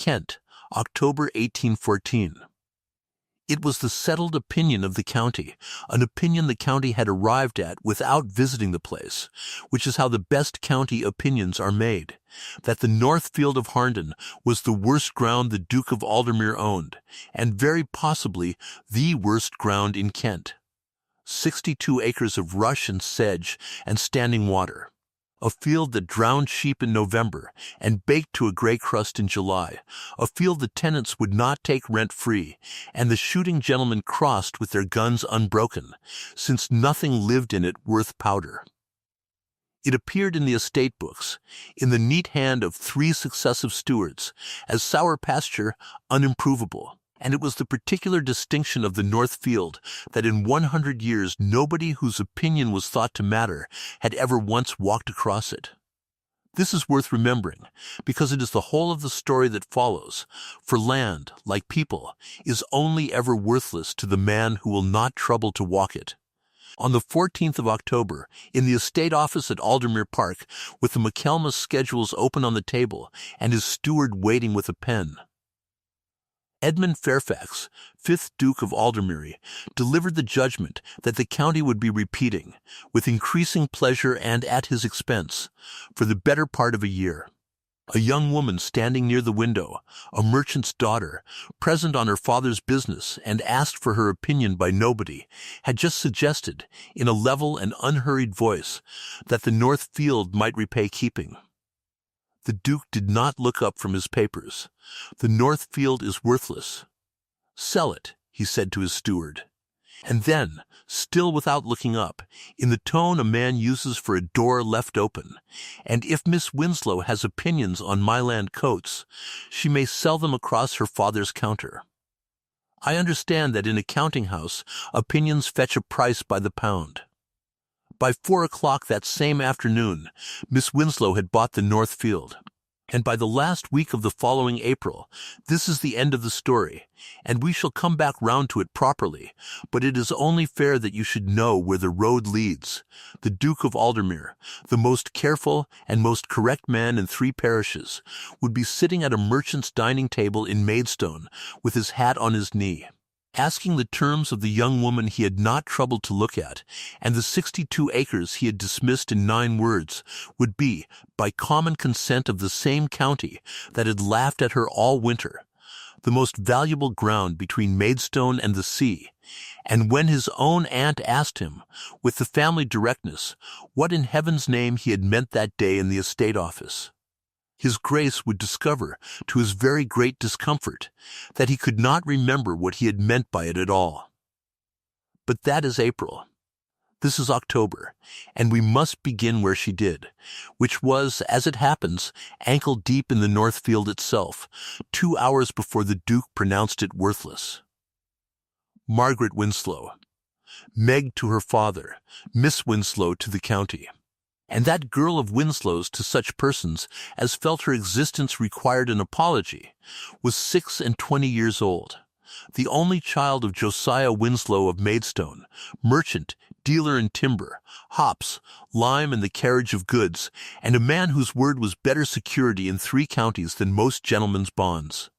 Kent, October 1814. It was the settled opinion of the county, an opinion the county had arrived at without visiting the place, which is how the best county opinions are made, that the north field of Harnden was the worst ground the Duke of Aldermere owned, and very possibly the worst ground in Kent. 62 acres of rush and sedge and standing water. A field that drowned sheep in November and baked to a gray crust in July, a field the tenants would not take rent-free, and the shooting gentlemen crossed with their guns unbroken, since nothing lived in it worth powder. It appeared in the estate books, in the neat hand of 3 successive stewards, as sour pasture unimprovable. And it was the particular distinction of the North Field that in 100 years nobody whose opinion was thought to matter had ever once walked across it. This is worth remembering, because it is the whole of the story that follows, for land, like people, is only ever worthless to the man who will not trouble to walk it. On the 14th of October, in the estate office at Aldermere Park, with the McKelmas schedules open on the table and his steward waiting with a pen, Edmund Fairfax, 5th Duke of Aldermere, delivered the judgment that the county would be repeating, with increasing pleasure and at his expense, for the better part of a year. A young woman standing near the window, a merchant's daughter, present on her father's business and asked for her opinion by nobody, had just suggested, in a level and unhurried voice, that the North Field might repay keeping. The Duke did not look up from his papers. The North Field is worthless. Sell it, he said to his steward. And then, still without looking up, in the tone a man uses for a door left open, and if Miss Winslow has opinions on Myland coats, she may sell them across her father's counter. I understand that in a counting house, opinions fetch a price by the pound. By 4 o'clock that same afternoon, Miss Winslow had bought the North Field. And by the last week of the following April, this is the end of the story, and we shall come back round to it properly, but it is only fair that you should know where the road leads. The Duke of Aldermere, the most careful and most correct man in 3 parishes, would be sitting at a merchant's dining table in Maidstone, with his hat on his knee, asking the terms of the young woman he had not troubled to look at, and the 62 acres he had dismissed in 9 words, would be, by common consent of the same county that had laughed at her all winter, the most valuable ground between Maidstone and the sea. And when his own aunt asked him, with the family directness, what in heaven's name he had meant that day in the estate office, his Grace would discover, to his very great discomfort, that he could not remember what he had meant by it at all. But that is April. This is October, and we must begin where she did, which was, as it happens, ankle-deep in the North Field itself, 2 hours before the Duke pronounced it worthless. Margaret Winslow. Meg to her father, Miss Winslow to the county. And that girl of Winslow's to such persons as felt her existence required an apology, was 26 years old, the only child of Josiah Winslow of Maidstone, merchant, dealer in timber, hops, lime and the carriage of goods, and a man whose word was better security in 3 counties than most gentlemen's bonds.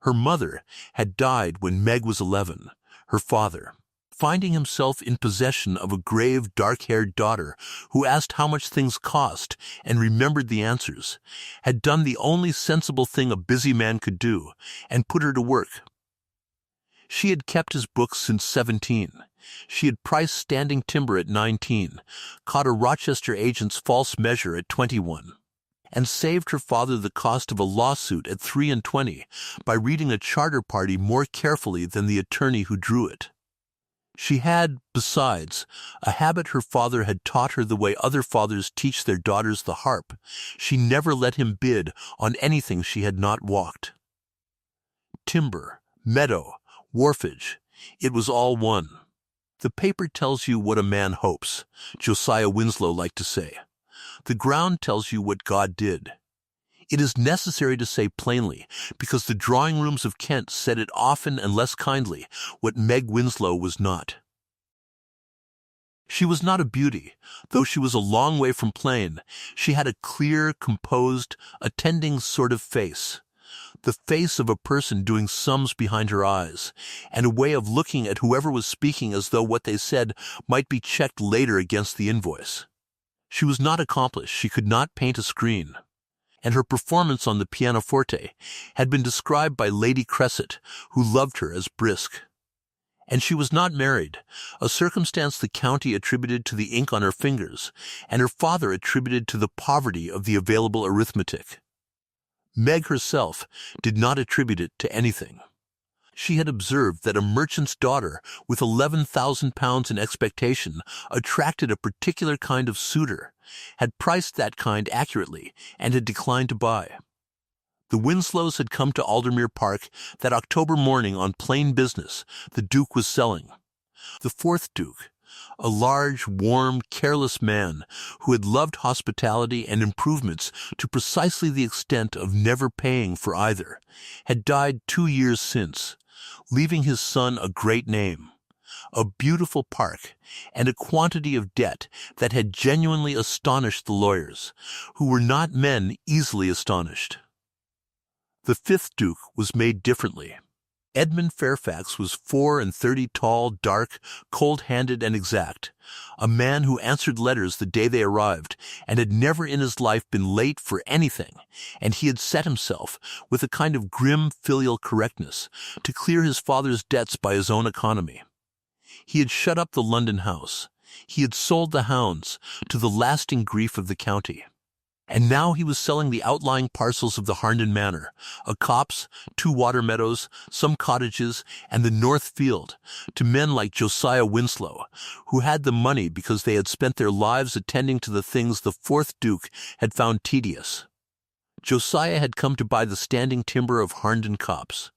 Her mother had died when Meg was 11, her father, finding himself in possession of a grave, dark-haired daughter who asked how much things cost and remembered the answers, had done the only sensible thing a busy man could do, and put her to work. She had kept his books since 17. She had priced standing timber at 19, caught a Rochester agent's false measure at 21, and saved her father the cost of a lawsuit at 23 by reading a charter party more carefully than the attorney who drew it. She had, besides, a habit her father had taught her the way other fathers teach their daughters the harp. She never let him bid on anything she had not walked. Timber, meadow, wharfage, it was all one. The paper tells you what a man hopes, Josiah Winslow liked to say. The ground tells you what God did. It is necessary to say plainly, because the drawing-rooms of Kent said it often and less kindly, what Meg Winslow was not. She was not a beauty, though she was a long way from plain. She had a clear, composed, attending sort of face. the face of a person doing sums behind her eyes, and a way of looking at whoever was speaking as though what they said might be checked later against the invoice. She was not accomplished, she could not paint a screen, and her performance on the pianoforte had been described by Lady Cresset, who loved her, as brisk. And she was not married, a circumstance the county attributed to the ink on her fingers, and her father attributed to the poverty of the available arithmetic. Meg herself did not attribute it to anything. She had observed that a merchant's daughter with £11,000 in expectation attracted a particular kind of suitor, had priced that kind accurately, and had declined to buy. The Winslows had come to Aldermere Park that October morning on plain business. The Duke was selling. The fourth Duke, a large, warm, careless man who had loved hospitality and improvements to precisely the extent of never paying for either, had died 2 years since, leaving his son a great name, a beautiful park, and a quantity of debt that had genuinely astonished the lawyers, who were not men easily astonished. The fifth Duke was made differently. Edmund Fairfax was 34, tall, dark, cold-handed, and exact, a man who answered letters the day they arrived, and had never in his life been late for anything, and he had set himself, with a kind of grim filial correctness, to clear his father's debts by his own economy. He had shut up the London house. He had sold the hounds, to the lasting grief of the county. And now he was selling the outlying parcels of the Harnden Manor, a copse, 2 water meadows, some cottages, and the North Field, to men like Josiah Winslow, who had the money because they had spent their lives attending to the things the fourth Duke had found tedious. Josiah had come to buy the standing timber of Harnden Copse.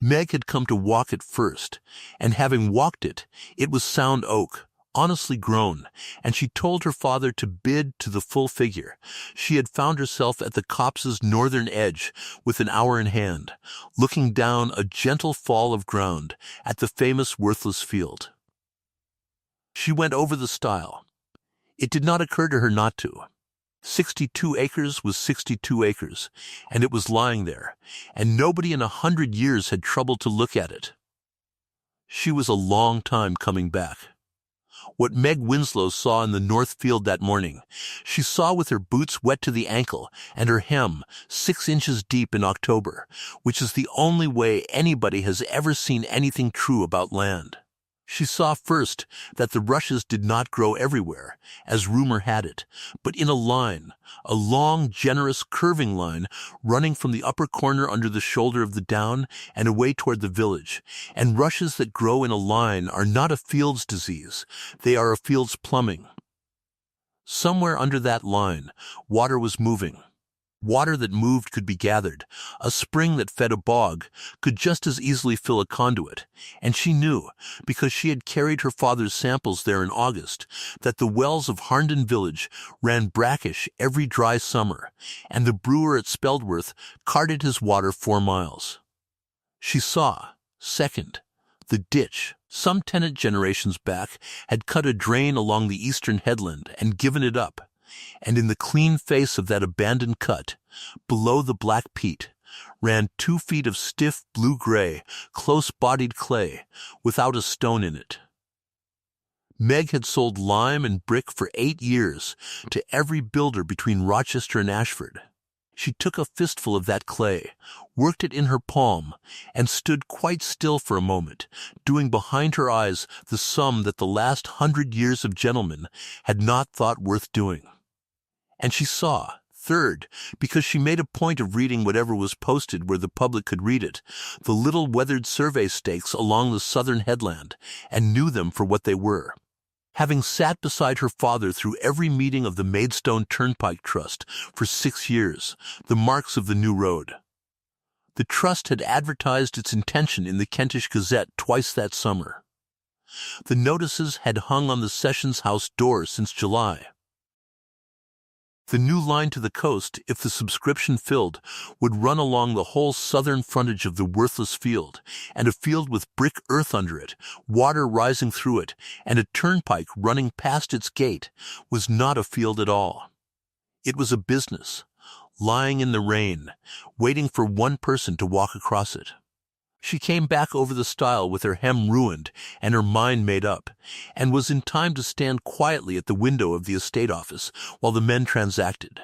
Meg had come to walk it first, and having walked it, it was sound oak, honestly grown, and she told her father to bid to the full figure. She had found herself at the copse's northern edge with an hour in hand, looking down a gentle fall of ground at the famous worthless field. She went over the stile. It did not occur to her not to. 62 acres was 62 acres, and it was lying there, and nobody in 100 years had troubled to look at it. She was a long time coming back. What Meg Winslow saw in the North Field that morning, she saw with her boots wet to the ankle and her hem 6 inches deep in October, which is the only way anybody has ever seen anything true about land. She saw first that the rushes did not grow everywhere, as rumor had it, but in a line, a long, generous, curving line running from the upper corner under the shoulder of the down and away toward the village, and rushes that grow in a line are not a field's disease, they are a field's plumbing. Somewhere under that line, water was moving. Water that moved could be gathered. A spring that fed a bog could just as easily fill a conduit, and she knew, because she had carried her father's samples there in August, that the wells of Harnden village ran brackish every dry summer, and the brewer at Speldworth carted his water 4 miles. She saw, second, the ditch. Some tenant generations back had cut a drain along the eastern headland and given it up, and in the clean face of that abandoned cut, below the black peat, ran 2 feet of stiff blue-gray, close-bodied clay, without a stone in it. Meg had sold lime and brick for 8 years to every builder between Rochester and Ashford. She took a fistful of that clay, worked it in her palm, and stood quite still for a moment, doing behind her eyes the sum that the last 100 years of gentlemen had not thought worth doing. And she saw, third, because she made a point of reading whatever was posted where the public could read it, the little weathered survey stakes along the southern headland, and knew them for what they were. Having sat beside her father through every meeting of the Maidstone Turnpike Trust for 6 years, the marks of the new road. The trust had advertised its intention in the Kentish Gazette twice that summer. The notices had hung on the Sessions House door since July. The new line to the coast, if the subscription filled, would run along the whole southern frontage of the worthless field, and a field with brick earth under it, water rising through it, and a turnpike running past its gate, was not a field at all. It was a business. lying in the rain, waiting for one person to walk across it. She came back over the stile with her hem ruined and her mind made up, and was in time to stand quietly at the window of the estate office while the men transacted.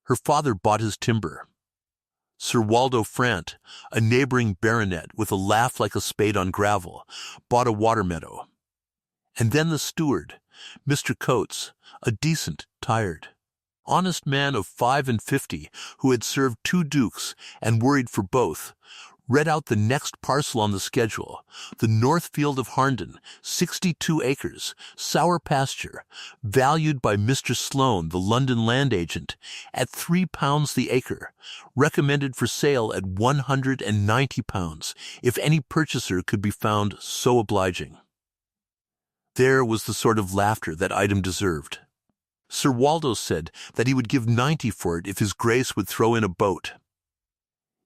Her father bought his timber. Sir Waldo Frant, a neighboring baronet with a laugh like a spade on gravel, bought a water meadow. And then the steward, Mr. Coates, a decent, tired, honest man of 55, who had served 2 dukes and worried for both, read out the next parcel on the schedule, the North Field of Harndon, 62 acres, sour pasture, valued by Mr. Sloane, the London land agent, at £3 the acre, recommended for sale at £190, if any purchaser could be found so obliging. There was the sort of laughter that item deserved. Sir Waldo said that he would give 90 for it if his Grace would throw in a boat.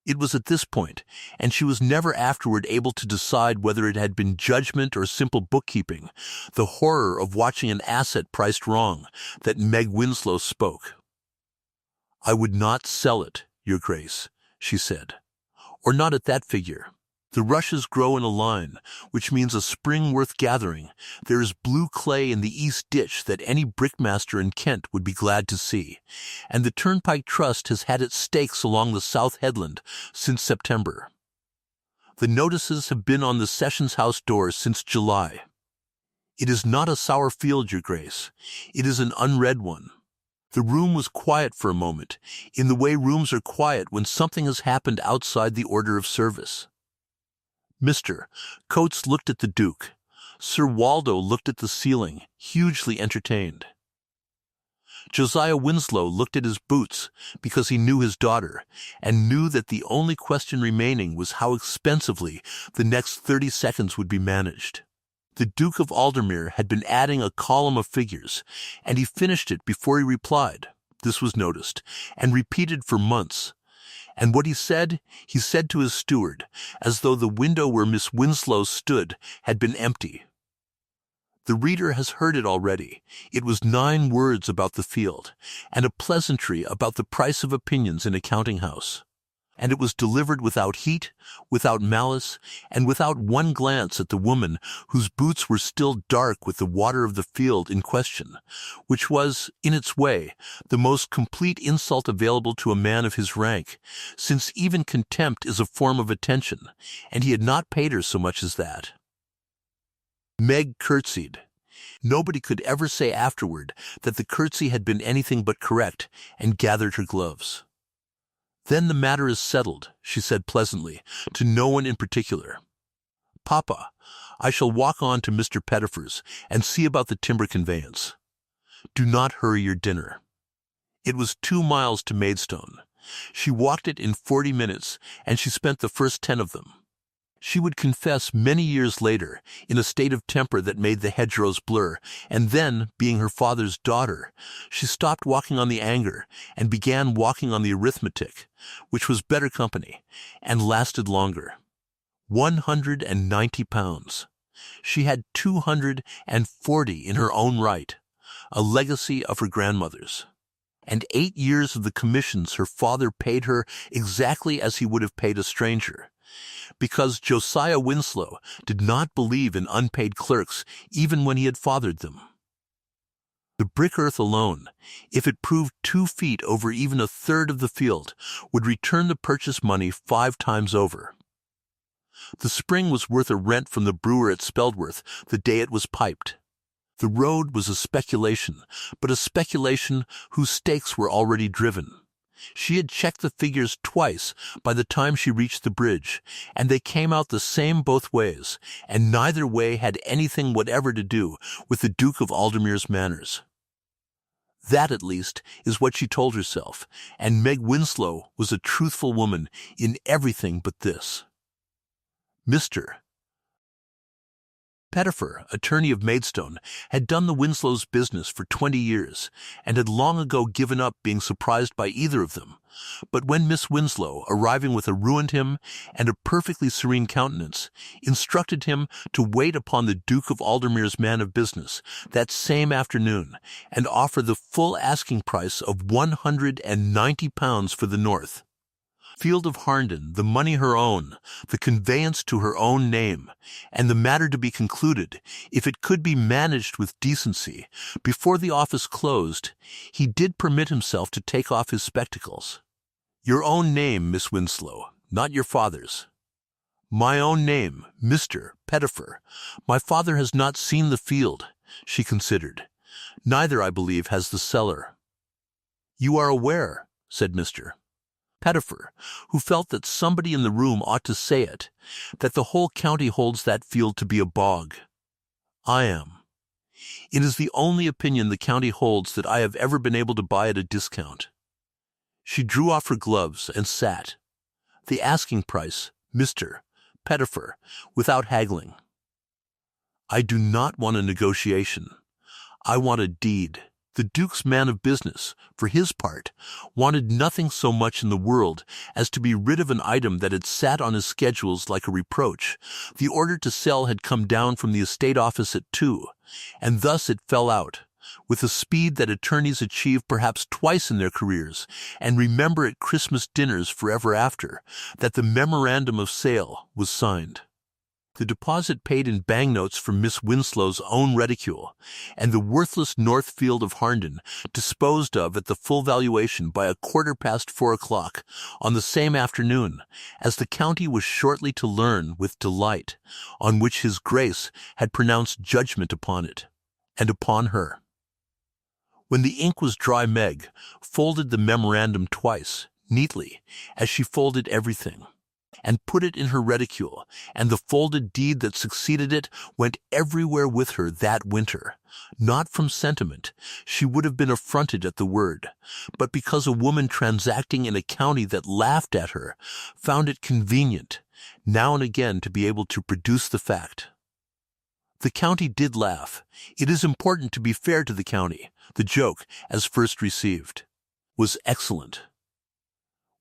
It was at this point, and she was never afterward able to decide whether it had been judgment or simple bookkeeping, the horror of watching an asset priced wrong, that Meg Winslow spoke. "I would not sell it, Your Grace," she said, "or not at that figure. The rushes grow in a line, which means a spring worth gathering. There is blue clay in the east ditch that any brickmaster in Kent would be glad to see, and the Turnpike Trust has had its stakes along the South Headland since September. The notices have been on the Sessions House doors since July. It is not a sour field, Your Grace. It is an unread one." The room was quiet for a moment, in the way rooms are quiet when something has happened outside the order of service. Mr. Coates looked at the Duke. Sir Waldo looked at the ceiling, hugely entertained. Josiah Winslow looked at his boots, because he knew his daughter, and knew that the only question remaining was how expensively the next 30 seconds would be managed. The Duke of Aldermere had been adding a column of figures, and he finished it before he replied. This was noticed, and repeated for months. And what he said to his steward, as though the window where Miss Winslow stood had been empty. The reader has heard it already. It was 9 words about the field, and a pleasantry about the price of opinions in a counting-house. And it was delivered without heat, without malice, and without one glance at the woman whose boots were still dark with the water of the field in question, which was, in its way, the most complete insult available to a man of his rank, since even contempt is a form of attention, and he had not paid her so much as that. Meg curtsied. Nobody could ever say afterward that the curtsy had been anything but correct, and gathered her gloves. "Then the matter is settled," she said pleasantly, to no one in particular. "Papa, I shall walk on to Mr. Pettifer's and see about the timber conveyance. Do not hurry your dinner." It was 2 miles to Maidstone. She walked it in 40 minutes, and she spent the first 10 of them. She would confess many years later, in a state of temper that made the hedgerows blur, and then, being her father's daughter, she stopped walking on the anger and began walking on the arithmetic, which was better company, and lasted longer. £190. She had 240 in her own right, a legacy of her grandmother's. And 8 years of the commissions her father paid her exactly as he would have paid a stranger, because Josiah Winslow did not believe in unpaid clerks even when he had fathered them. The brick earth alone, if it proved 2 feet over even a third of the field, would return the purchase money 5 times over. The spring was worth a rent from the brewer at Speldworth the day it was piped. The road was a speculation, but a speculation whose stakes were already driven. She had checked the figures twice by the time she reached the bridge, and they came out the same both ways, and neither way had anything whatever to do with the Duke of Aldermere's manners. That, at least, is what she told herself, and Meg Winslow was a truthful woman in everything but this. Mr. Pettifer, attorney of Maidstone, had done the Winslows' business for 20 years and had long ago given up being surprised by either of them. But when Miss Winslow, arriving with a ruined him and a perfectly serene countenance, instructed him to wait upon the Duke of Aldermere's man of business that same afternoon and offer the full asking price of £190 for the north field of Harnden, the money her own, the conveyance to her own name, and the matter to be concluded, if it could be managed with decency, before the office closed, he did permit himself to take off his spectacles. "Your own name, Miss Winslow, not your father's." "My own name, Mr. Pettifer. My father has not seen the field," she considered. "Neither, I believe, has the cellar." "You are aware," said Mr. Pettifer, who felt that somebody in the room ought to say it, "that the whole county holds that field to be a bog." "I am. It is the only opinion the county holds that I have ever been able to buy at a discount." She drew off her gloves and sat. "The asking price, Mr. Pettifer, without haggling." "I do not want a negotiation. I want a deed." The Duke's man of business, for his part, wanted nothing so much in the world as to be rid of an item that had sat on his schedules like a reproach. The order to sell had come down from the estate office at 2, and thus it fell out, with a speed that attorneys achieve perhaps twice in their careers, and remember at Christmas dinners forever after, that the memorandum of sale was signed. The deposit paid in banknotes from Miss Winslow's own reticule, and the worthless north field of Harnden disposed of at the full valuation by 4:15 on the same afternoon, as the county was shortly to learn with delight, on which his Grace had pronounced judgment upon it, and upon her. When the ink was dry, Meg folded the memorandum twice, neatly, as she folded everything, and put it in her reticule, and the folded deed that succeeded it went everywhere with her that winter, not from sentiment, she would have been affronted at the word, but because a woman transacting in a county that laughed at her found it convenient, now and again, to be able to produce the fact. The county did laugh. It is important to be fair to the county. The joke, as first received, was excellent.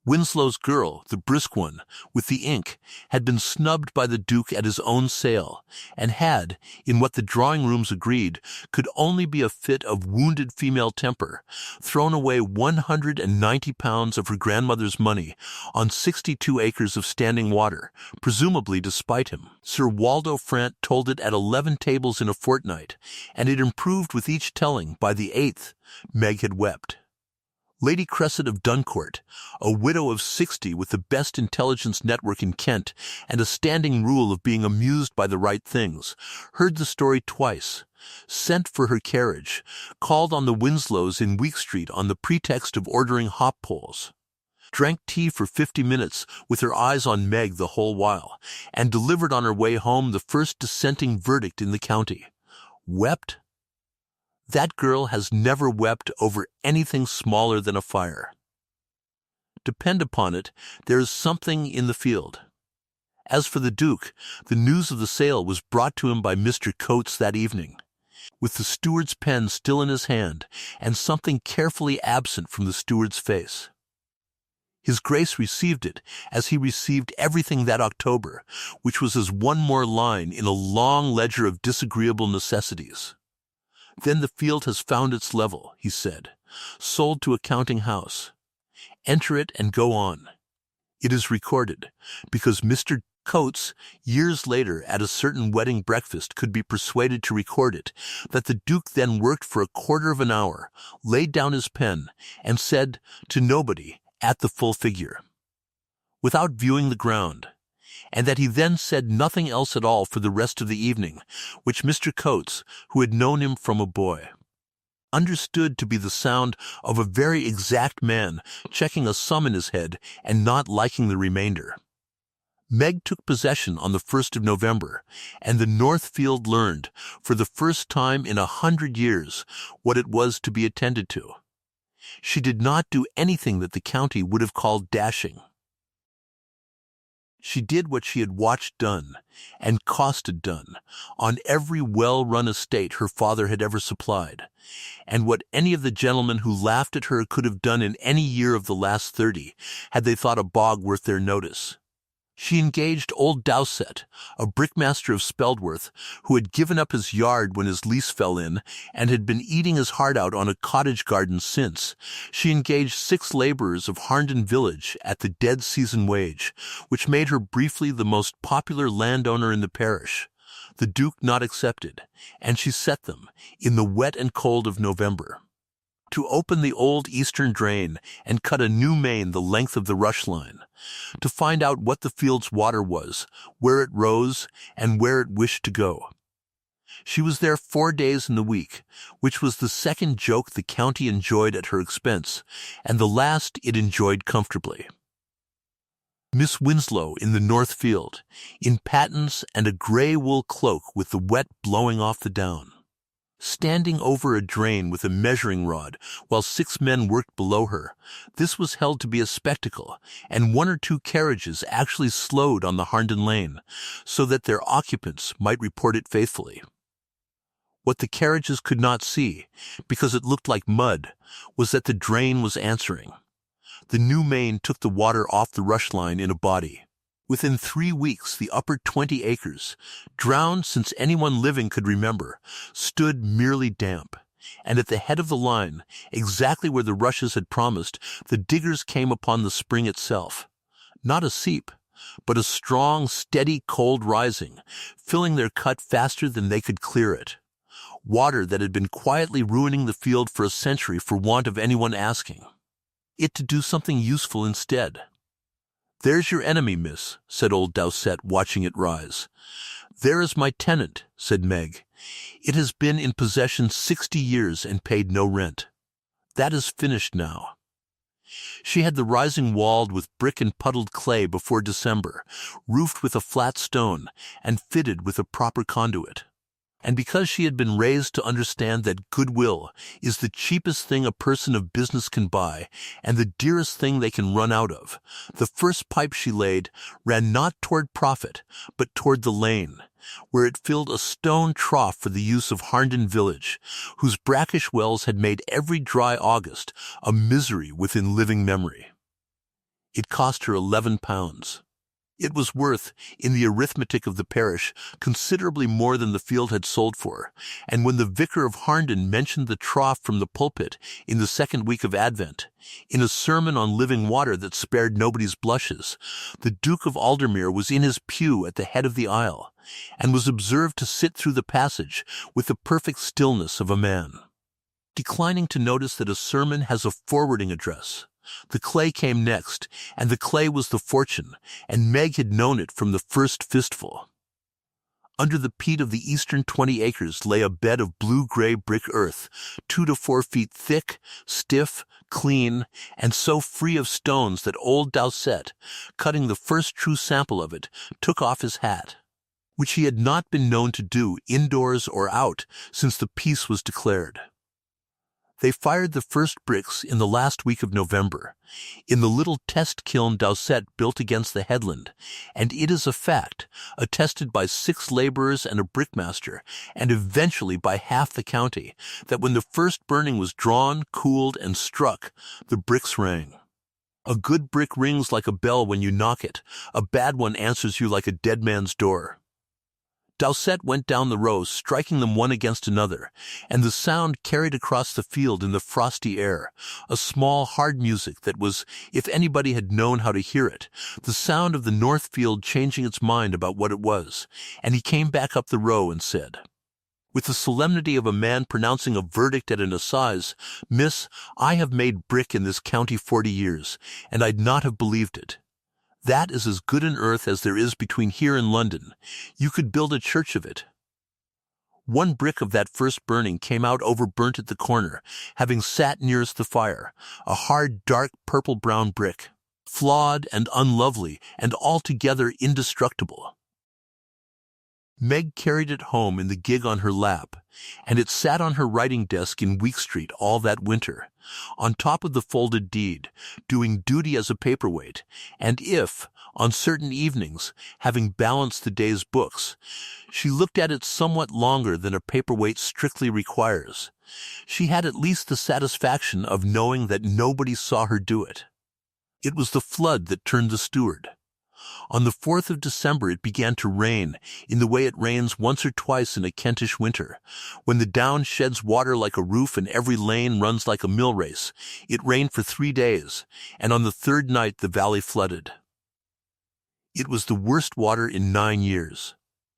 Winslow's girl, the brisk one, with the ink, had been snubbed by the Duke at his own sale, and had, in what the drawing-rooms agreed, could only be a fit of wounded female temper, thrown away £190 of her grandmother's money on 62 acres of standing water, presumably to spite him. Sir Waldo Frant told it at 11 tables in a fortnight, and it improved with each telling. By the 8th, Meg had wept. Lady Cresset of Duncourt, a widow of 60 with the best intelligence network in Kent and a standing rule of being amused by the right things, heard the story twice, sent for her carriage, called on the Winslows in Week Street on the pretext of ordering hop poles, drank tea for 50 minutes with her eyes on Meg the whole while, and delivered on her way home the first dissenting verdict in the county. Wept? That girl has never wept over anything smaller than a fire. Depend upon it, there is something in the field. As for the Duke, the news of the sale was brought to him by Mr. Coates that evening, with the steward's pen still in his hand, and something carefully absent from the steward's face. His Grace received it, as he received everything that October, which was as one more line in a long ledger of disagreeable necessities. "Then the field has found its level," he said. "Sold to a counting house. Enter it and go on. It is recorded, because Mr. Coates, years later at a certain wedding breakfast, could be persuaded to record it, that the Duke then worked for a quarter of an hour, laid down his pen, and said to nobody at the full figure, without viewing the ground, and that he then said nothing else at all for the rest of the evening, which Mr. Coates, who had known him from a boy, understood to be the sound of a very exact man checking a sum in his head and not liking the remainder. Meg took possession on the 1st of November, and the Northfield learned, for the first time in 100 years, what it was to be attended to. She did not do anything that the county would have called dashing. She did what she had watched done, and costed done, on every well-run estate her father had ever supplied, and what any of the gentlemen who laughed at her could have done in any year of the last 30, had they thought a bog worth their notice. She engaged old Dowsett, a brickmaster of Speldworth, who had given up his yard when his lease fell in, and had been eating his heart out on a cottage garden since. She engaged 6 laborers of Harnden village at the dead season wage, which made her briefly the most popular landowner in the parish, the Duke not excepted, and she set them, in the wet and cold of November, to open the old eastern drain and cut a new main the length of the rush line, to find out what the field's water was, where it rose, and where it wished to go. She was there 4 days in the week, which was the second joke the county enjoyed at her expense, and the last it enjoyed comfortably. Miss Winslow in the north field, in pattens and a grey wool cloak with the wet blowing off the down, standing over a drain with a measuring rod while 6 men worked below her. This was held to be a spectacle, and 1 or 2 carriages actually slowed on the Harnden lane, so that their occupants might report it faithfully. What the carriages could not see, because it looked like mud, was that the drain was answering. The new main took the water off the rush line in a body. Within 3 weeks the upper 20 acres, drowned since anyone living could remember, stood merely damp, and at the head of the line, exactly where the rushes had promised, the diggers came upon the spring itself. Not a seep, but a strong, steady, cold rising, filling their cut faster than they could clear it. Water that had been quietly ruining the field for a century for want of anyone asking it to do something useful instead. "There's your enemy, miss," said old Dowsett, watching it rise. "There is my tenant," said Meg. "It has been in possession 60 years and paid no rent. That is finished now." She had the rising walled with brick and puddled clay before December, roofed with a flat stone, and fitted with a proper conduit. And because she had been raised to understand that goodwill is the cheapest thing a person of business can buy, and the dearest thing they can run out of, the first pipe she laid ran not toward profit, but toward the lane, where it filled a stone trough for the use of Harnden village, whose brackish wells had made every dry August a misery within living memory. It cost her £11. It was worth, in the arithmetic of the parish, considerably more than the field had sold for, and when the vicar of Harnden mentioned the trough from the pulpit in the second week of Advent, in a sermon on living water that spared nobody's blushes, the Duke of Aldermere was in his pew at the head of the aisle, and was observed to sit through the passage with the perfect stillness of a man. Declining to notice that a sermon has a forwarding address, the clay came next, and the clay was the fortune, and Meg had known it from the first fistful. Under the peat of the eastern 20 acres lay a bed of blue-gray brick earth, 2 to 4 feet thick, stiff, clean, and so free of stones that old Dowsett, cutting the first true sample of it, took off his hat, which he had not been known to do indoors or out since the peace was declared. They fired the first bricks in the last week of November, in the little test kiln Dowsett built against the headland, and it is a fact, attested by 6 laborers and a brickmaster, and eventually by half the county, that when the first burning was drawn, cooled, and struck, the bricks rang. A good brick rings like a bell when you knock it, a bad one answers you like a dead man's door. Dowsett went down the row, striking them one against another, and the sound carried across the field in the frosty air, a small, hard music that was, if anybody had known how to hear it, the sound of the north field changing its mind about what it was, and he came back up the row and said, with the solemnity of a man pronouncing a verdict at an assize, "Miss, I have made brick in this county 40 years, and I'd not have believed it. That is as good an earth as there is between here and London. You could build a church of it." 1 brick of that first burning came out overburnt at the corner, having sat nearest the fire, a hard, dark, purple-brown brick, flawed and unlovely and altogether indestructible. Meg carried it home in the gig on her lap, and it sat on her writing desk in Week Street all that winter, on top of the folded deed, doing duty as a paperweight, and if, On certain evenings, having balanced the day's books, she looked at it somewhat longer than a paperweight strictly requires. She had at least the satisfaction of knowing that nobody saw her do it. It was the flood that turned the steward. On the 4th of December it began to rain, in the way it rains once or twice in a Kentish winter, when the down sheds water like a roof and every lane runs like a mill race. It rained for 3 days, and on the 3rd night the valley flooded. It was the worst water in 9 years.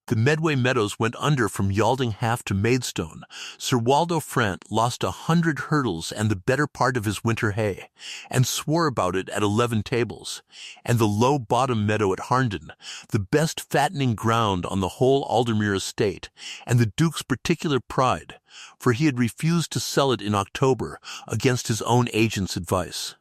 The Medway meadows went under from Yalding Half to Maidstone. Sir Waldo Frant lost 100 hurdles and the better part of his winter hay, and swore about it at 11 tables. And the low bottom meadow at Harndon, the best fattening ground on the whole Aldermere estate, and the Duke's particular pride, for he had refused to sell it in October against his own agent's advice,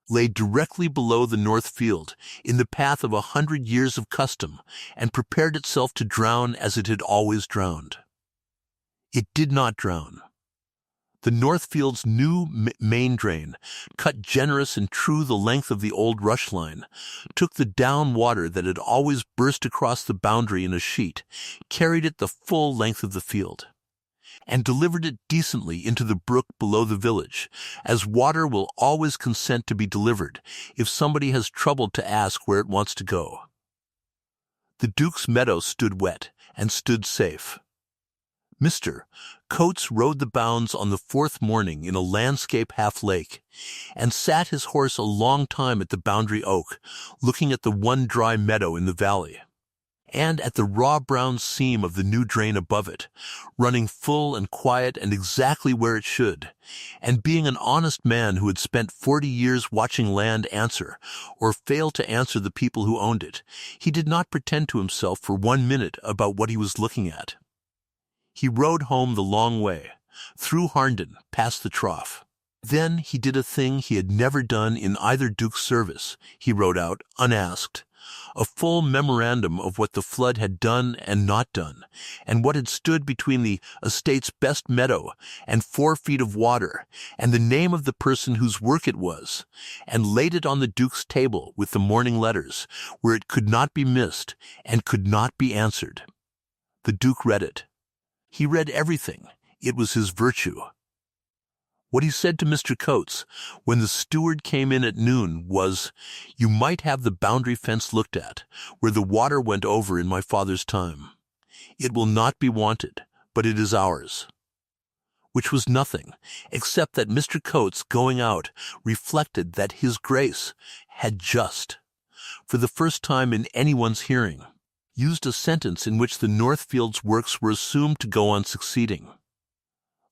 lay directly below the North Field, in the path of 100 years of custom, and prepared itself to drown as it had always drowned. It did not drown. The North Field's new main drain, cut generous and true the length of the old rush line, took the down water that had always burst across the boundary in a sheet, carried it the full length of the field, and delivered it decently into the brook below the village, as water will always consent to be delivered if somebody has troubled to ask where it wants to go. The Duke's meadow stood wet, and stood safe. Mr. Coates rode the bounds on the 4th morning in a landscape half-lake, and sat his horse a long time at the boundary oak, looking at the one dry meadow in the valley, and at the raw brown seam of the new drain above it, running full and quiet and exactly where it should, and being an honest man who had spent 40 years watching land answer, or fail to answer the people who owned it, he did not pretend to himself for 1 minute about what he was looking at. He rode home the long way, through Harndon, past the trough. Then he did a thing he had never done in either Duke's service. He wrote out, unasked, a full memorandum of what the flood had done and not done, and what had stood between the estate's best meadow and 4 feet of water, and the name of the person whose work it was, and laid it on the Duke's table with the morning letters, where it could not be missed and could not be answered. The Duke read it. He read everything. It was his virtue. What he said to Mr. Coates, when the steward came in at noon, was, "You might have the boundary fence looked at, where the water went over in my father's time. It will not be wanted, but it is ours." Which was nothing, except that Mr. Coates, going out, reflected that his Grace had just, for the first time in anyone's hearing, used a sentence in which the Northfield's works were assumed to go on succeeding.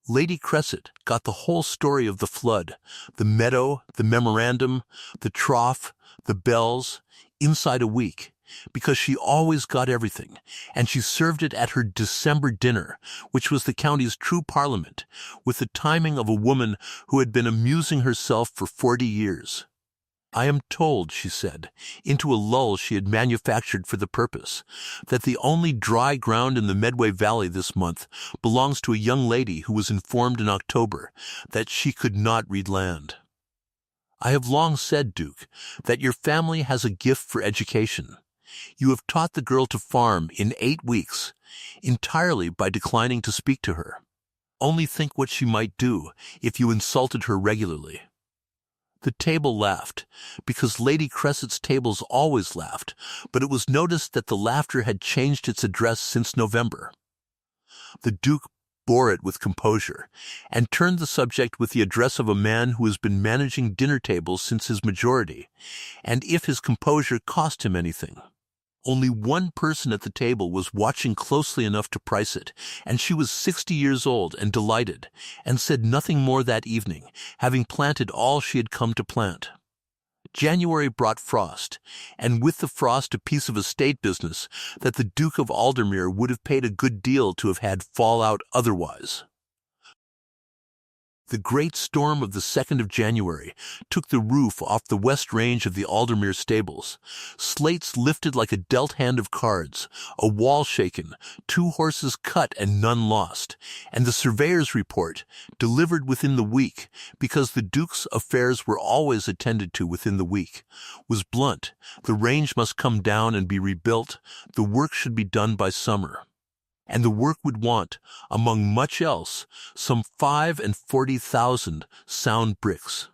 Lady Cresset got the whole story of the flood, the meadow, the memorandum, the trough, the bells, inside a week, because she always got everything, and she served it at her December dinner, which was the county's true parliament, with the timing of a woman who had been amusing herself for 40 years. "I am told," she said, into a lull she had manufactured for the purpose, "that the only dry ground in the Medway Valley this month belongs to a young lady who was informed in October that she could not read land. I have long said, Duke, that your family has a gift for education. You have taught the girl to farm in 8 weeks, entirely by declining to speak to her. Only think what she might do if you insulted her regularly." The table laughed, because Lady Cresset's tables always laughed, but it was noticed that the laughter had changed its address since November. The Duke bore it with composure, and turned the subject with the address of a man who has been managing dinner tables since his majority, and if his composure cost him anything. Only one person at the table was watching closely enough to price it, and she was 60 years old and delighted, and said nothing more that evening, having planted all she had come to plant. January brought frost, and with the frost a piece of estate business that the Duke of Aldermere would have paid a good deal to have had fall out otherwise. The great storm of the 2nd of January took the roof off the west range of the Aldermere stables. Slates lifted like a dealt hand of cards, a wall shaken, 2 horses cut and none lost, and the surveyor's report, delivered within the week, because the Duke's affairs were always attended to within the week, was blunt. The range must come down and be rebuilt. The work should be done by summer. And the work would want, among much else, some 45,000 sound bricks.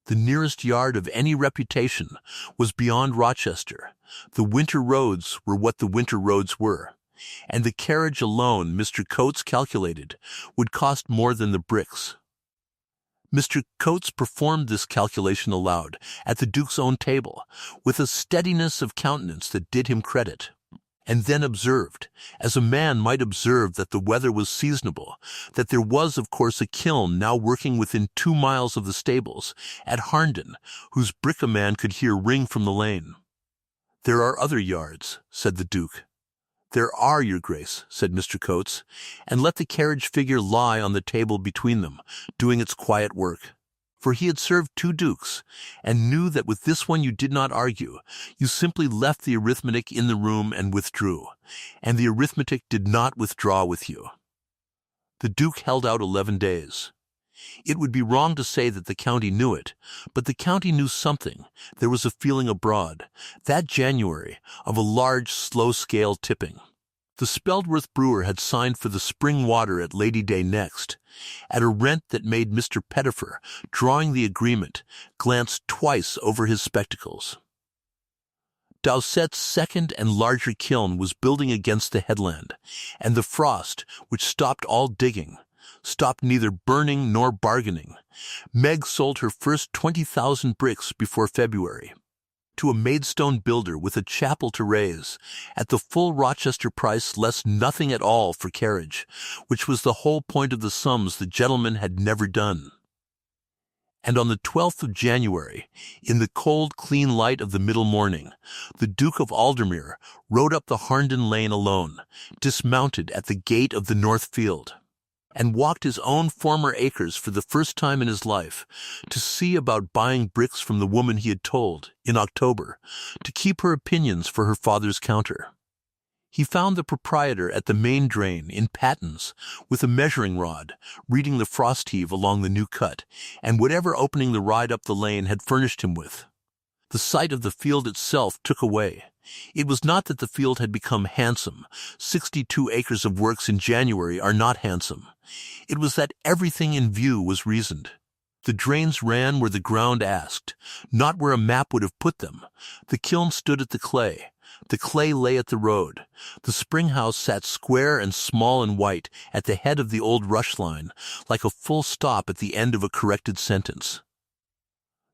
The nearest yard of any reputation was beyond Rochester. The winter roads were what the winter roads were, and the carriage alone, Mr. Coates calculated, would cost more than the bricks. Mr. Coates performed this calculation aloud at the Duke's own table, with a steadiness of countenance that did him credit, and then observed, as a man might observe that the weather was seasonable, that there was of course a kiln now working within 2 miles of the stables, at Harndon, whose brick a man could hear ring from the lane. "There are other yards," said the Duke. "There are, your Grace," said Mr. Coates, "and let the carriage figure lie on the table between them, doing its quiet work." For he had served 2 dukes, and knew that with this one you did not argue. You simply left the arithmetic in the room and withdrew, and the arithmetic did not withdraw with you. The Duke held out 11 days. It would be wrong to say that the county knew it, but the county knew something. There was a feeling abroad, that January, of a large, slow-scale tipping. The Speldworth brewer had signed for the spring water at Lady Day next, at a rent that made Mr. Pettifer, drawing the agreement, glance twice over his spectacles. Dowsett's second and larger kiln was building against the headland, and the frost, which stopped all digging, stopped neither burning nor bargaining. Meg sold her first 20,000 bricks before February, to a Maidstone builder with a chapel to raise, at the full Rochester price less nothing at all for carriage, which was the whole point of the sums the gentleman had never done. And on the 12th of January, in the cold, clean light of the middle morning, the Duke of Aldermere rode up the Harndon Lane alone, dismounted at the gate of the North Field, and walked his own former acres for the first time in his life, to see about buying bricks from the woman he had told, in October, to keep her opinions for her father's counter. He found the proprietor at the main drain, in Pattens, with a measuring rod, reading the frost heave along the new cut, and whatever opening the ride up the lane had furnished him with. The sight of the field itself took away. It was not that the field had become handsome. 62 acres of works in January are not handsome. It was that everything in view was reasoned. The drains ran where the ground asked, not where a map would have put them. The kiln stood at the clay. The clay lay at the road. The spring house sat square and small and white at the head of the old rush line, like a full stop at the end of a corrected sentence.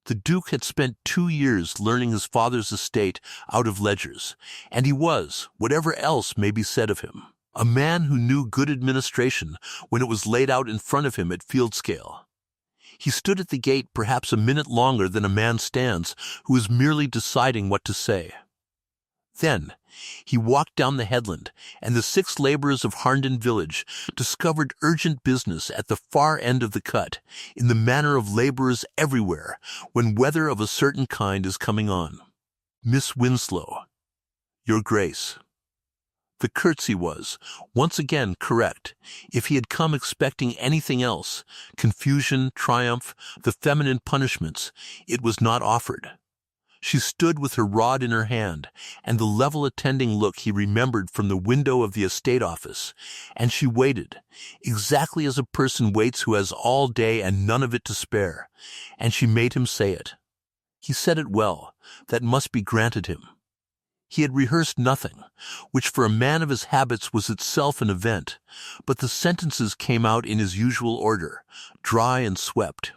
The Duke had spent 2 years learning his father's estate out of ledgers, and he was, whatever else may be said of him, a man who knew good administration when it was laid out in front of him at field scale. He stood at the gate perhaps a minute longer than a man stands who is merely deciding what to say. Then he walked down the headland, and the 6 laborers of Harndon village discovered urgent business at the far end of the cut, in the manner of laborers everywhere when weather of a certain kind is coming on. "Miss Winslow, your Grace." The curtsy was, once again, correct. If he had come expecting anything else, confusion, triumph, the feminine punishments, it was not offered. She stood with her rod in her hand, and the level attending look he remembered from the window of the estate office, and she waited, exactly as a person waits who has all day and none of it to spare, and she made him say it. He said it well, that must be granted him. He had rehearsed nothing, which for a man of his habits was itself an event, but the sentences came out in his usual order, dry and swept.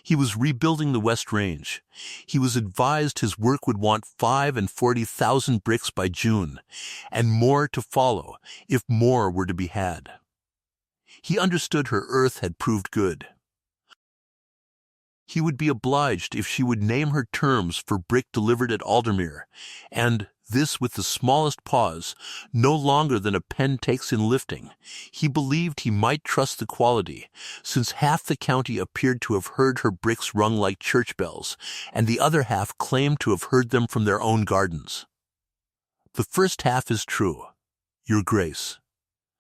He was rebuilding the West Range. He was advised his work would want 45,000 bricks by June, and more to follow, if more were to be had. He understood her earth had proved good. He would be obliged if she would name her terms for brick delivered at Aldermere, and this with the smallest pause, no longer than a pen takes in lifting. He believed he might trust the quality, since half the county appeared to have heard her bricks rung like church bells, and the other half claimed to have heard them from their own gardens. The first half is true, Your Grace.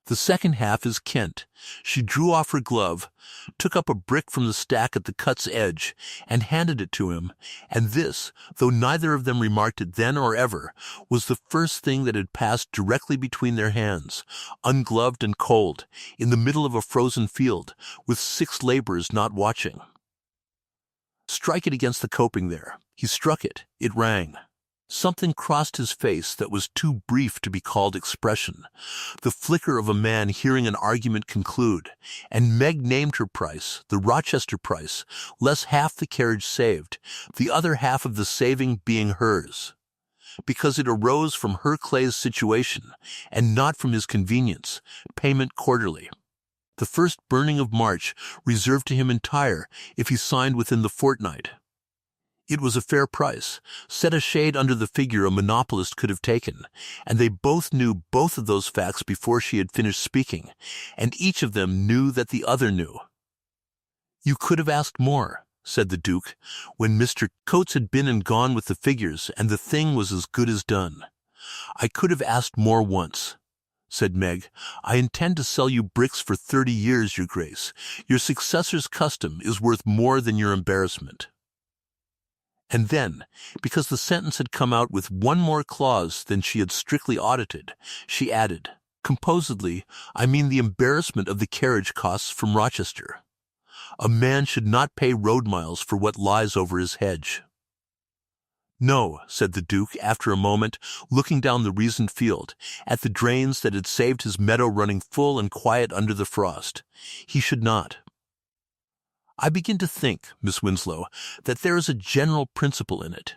The second half is Kent. She drew off her glove, took up a brick from the stack at the cut's edge, and handed it to him, and this, though neither of them remarked it then or ever, was the first thing that had passed directly between their hands, ungloved and cold, in the middle of a frozen field, with 6 laborers not watching. Strike it against the coping there. He struck it. It rang. Something crossed his face that was too brief to be called expression, the flicker of a man hearing an argument conclude, and Meg named her price, the Rochester price, less half the carriage saved, the other half of the saving being hers, because it arose from Clay's situation, and not from his convenience, payment quarterly. The first burning of March reserved to him entire if he signed within the fortnight. It was a fair price, set a shade under the figure a monopolist could have taken, and they both knew both of those facts before she had finished speaking, and each of them knew that the other knew. "You could have asked more," said the Duke, when Mr. Coates had been and gone with the figures, and the thing was as good as done. "I could have asked more once," said Meg. "I intend to sell you bricks for 30 years, Your Grace. Your successor's custom is worth more than your embarrassment." And then, because the sentence had come out with one more clause than she had strictly audited, she added, composedly, "I mean the embarrassment of the carriage costs from Rochester. A man should not pay road miles for what lies over his hedge." "No," said the Duke, after a moment, looking down the reasoned field, at the drains that had saved his meadow running full and quiet under the frost. "He should not. I begin to think, Miss Winslow, that there is a general principle in it."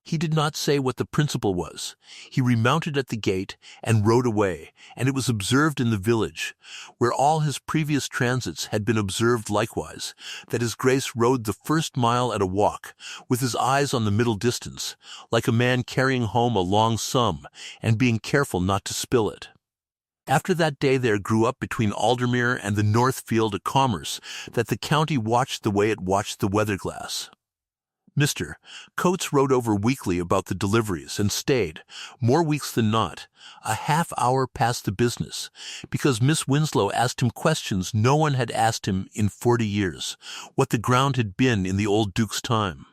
He did not say what the principle was. He remounted at the gate and rode away, and it was observed in the village, where all his previous transits had been observed likewise, that his Grace rode the first mile at a walk, with his eyes on the middle distance, like a man carrying home a long sum, and being careful not to spill it. After that day there grew up between Aldermere and the North Field a commerce that the county watched the way it watched the weather-glass. Mr. Coates rode over weekly about the deliveries and stayed, more weeks than not, a half-hour past the business, because Miss Winslow asked him questions no one had asked him in 40 years, what the ground had been in the old Duke's time,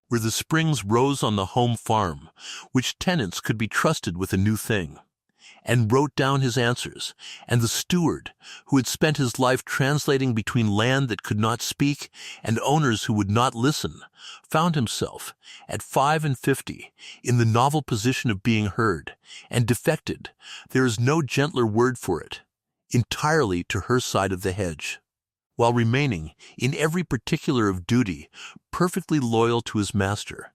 where the springs rose on the home farm, which tenants could be trusted with a new thing, and wrote down his answers, and the steward, who had spent his life translating between land that could not speak and owners who would not listen, found himself, at 55, in the novel position of being heard, and defected, there is no gentler word for it, entirely to her side of the hedge, while remaining, in every particular of duty, perfectly loyal to his master,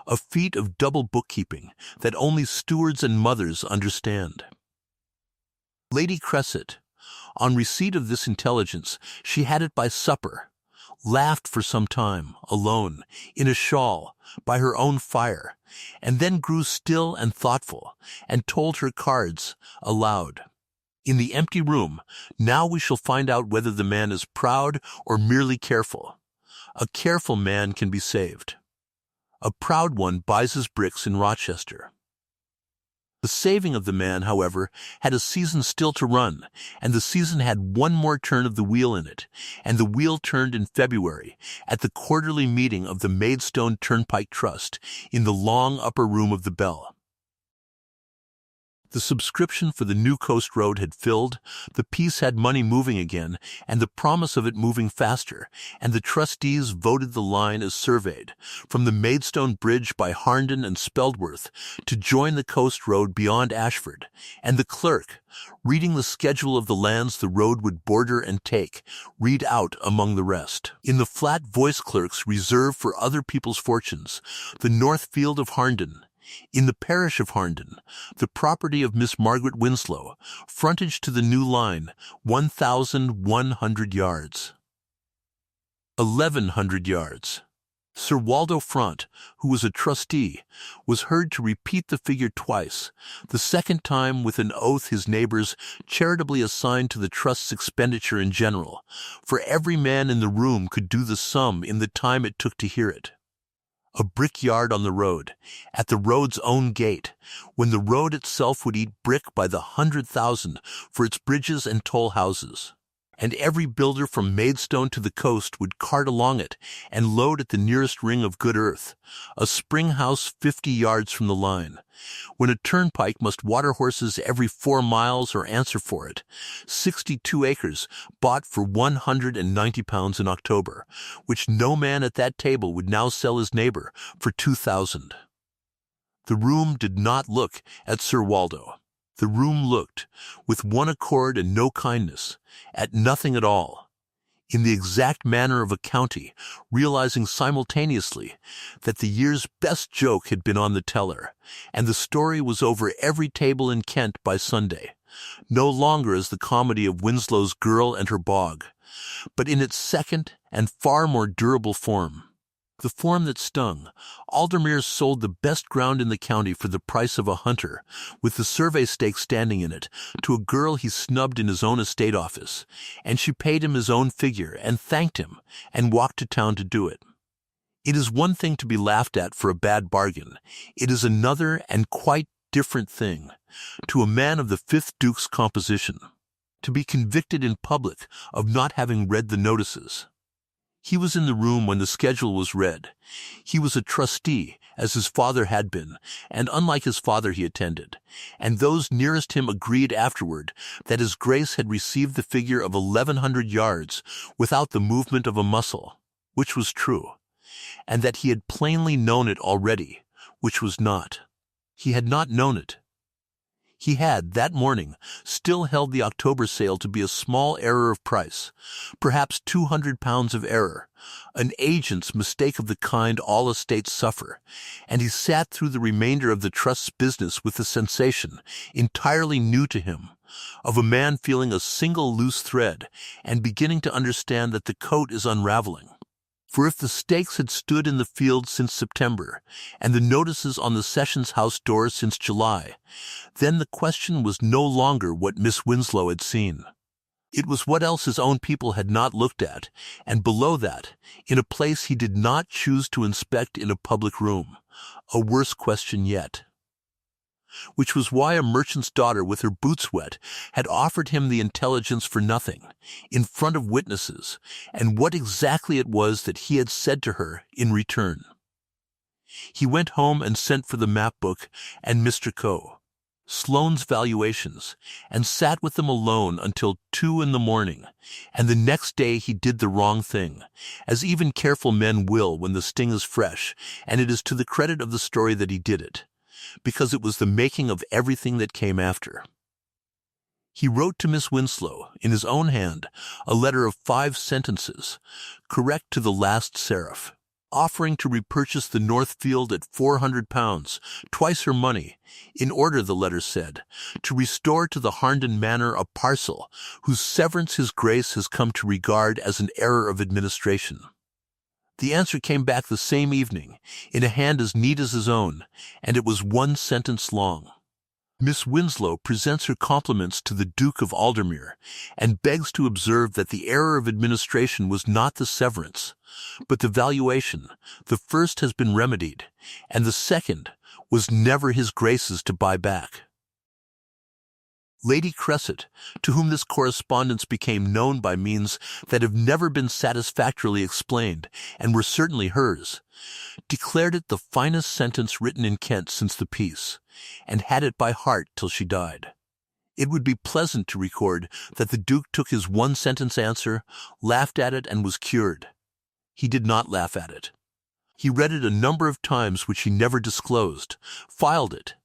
a feat of double bookkeeping that only stewards and mothers understand. Lady Cresset, on receipt of this intelligence, she had it by supper, laughed for some time, alone, in a shawl, by her own fire, and then grew still and thoughtful, and told her cards, aloud. In the empty room, now we shall find out whether the man is proud or merely careful. A careful man can be saved. A proud one buys his bricks in Rochester. The saving of the man, however, had a season still to run, and the season had one more turn of the wheel in it, and the wheel turned in February, at the quarterly meeting of the Maidstone Turnpike Trust, in the long upper room of the Bell. The subscription for the new coast road had filled, the piece had money moving again, and the promise of it moving faster, and the trustees voted the line as surveyed, from the Maidstone Bridge by Harndon and Speldworth, to join the coast road beyond Ashford, and the clerk, reading the schedule of the lands the road would border and take, read out among the rest, in the flat voice clerks reserved for other people's fortunes, the North Field of Harndon, in the parish of Harndon, the property of Miss Margaret Winslow, frontage to the new line, 1,100 yards. 1,100 yards. Sir Waldo Front, who was a trustee, was heard to repeat the figure twice, the second time with an oath his neighbors charitably assigned to the trust's expenditure in general, for every man in the room could do the sum in the time it took to hear it. A brick yard on the road, at the road's own gate, when the road itself would eat brick by the 100,000 for its bridges and toll houses. And every builder from Maidstone to the coast would cart along it and load at the nearest ring of good earth, a spring house 50 yards from the line, when a turnpike must water horses every 4 miles or answer for it, 62 acres bought for £190 in October, which no man at that table would now sell his neighbour for 2,000. The room did not look at Sir Waldo. The room looked, with one accord and no kindness, at nothing at all, in the exact manner of a county, realizing simultaneously that the year's best joke had been on the teller, and the story was over every table in Kent by Sunday, no longer as the comedy of Winslow's Girl and Her Bog, but in its second and far more durable form. The form that stung. Aldermere sold the best ground in the county for the price of a hunter, with the survey stake standing in it, to a girl he snubbed in his own estate office, and she paid him his own figure and thanked him, and walked to town to do it. It is one thing to be laughed at for a bad bargain. It is another and quite different thing, to a man of the 5th Duke's composition, to be convicted in public of not having read the notices. He was in the room when the schedule was read. He was a trustee, as his father had been, and unlike his father he attended, and those nearest him agreed afterward that his Grace had received the figure of 1,100 yards without the movement of a muscle, which was true, and that he had plainly known it already, which was not. He had not known it. He had, that morning, still held the October sale to be a small error of price, perhaps £200 of error, an agent's mistake of the kind all estates suffer, and he sat through the remainder of the trust's business with the sensation, entirely new to him, of a man feeling a single loose thread and beginning to understand that the coat is unraveling. For if the stakes had stood in the field since September, and the notices on the Sessions House door since July, then the question was no longer what Miss Winslow had seen. It was what else his own people had not looked at, and below that, in a place he did not choose to inspect in a public room, a worse question yet. Which was why a merchant's daughter with her boots wet had offered him the intelligence for nothing, in front of witnesses, and what exactly it was that he had said to her in return. He went home and sent for the map book and Mr. Coe, Sloane's valuations, and sat with them alone until 2 in the morning, and the next day he did the wrong thing, as even careful men will when the sting is fresh, and it is to the credit of the story that he did it, because it was the making of everything that came after. He wrote to Miss Winslow, in his own hand, a letter of 5 sentences, correct to the last serif, offering to repurchase the North Field at £400, twice her money, in order, the letter said, to restore to the Harnden Manor a parcel whose severance his Grace has come to regard as an error of administration. The answer came back the same evening, in a hand as neat as his own, and it was 1 sentence long. Miss Winslow presents her compliments to the Duke of Aldermere, and begs to observe that the error of administration was not the severance, but the valuation. The first has been remedied, and the second was never his Grace's to buy back. Lady Cresset, to whom this correspondence became known by means that have never been satisfactorily explained, and were certainly hers, declared it the finest sentence written in Kent since the peace, and had it by heart till she died. It would be pleasant to record that the Duke took his 1-sentence answer, laughed at it, and was cured. He did not laugh at it. He read it a number of times which he never disclosed, filed it,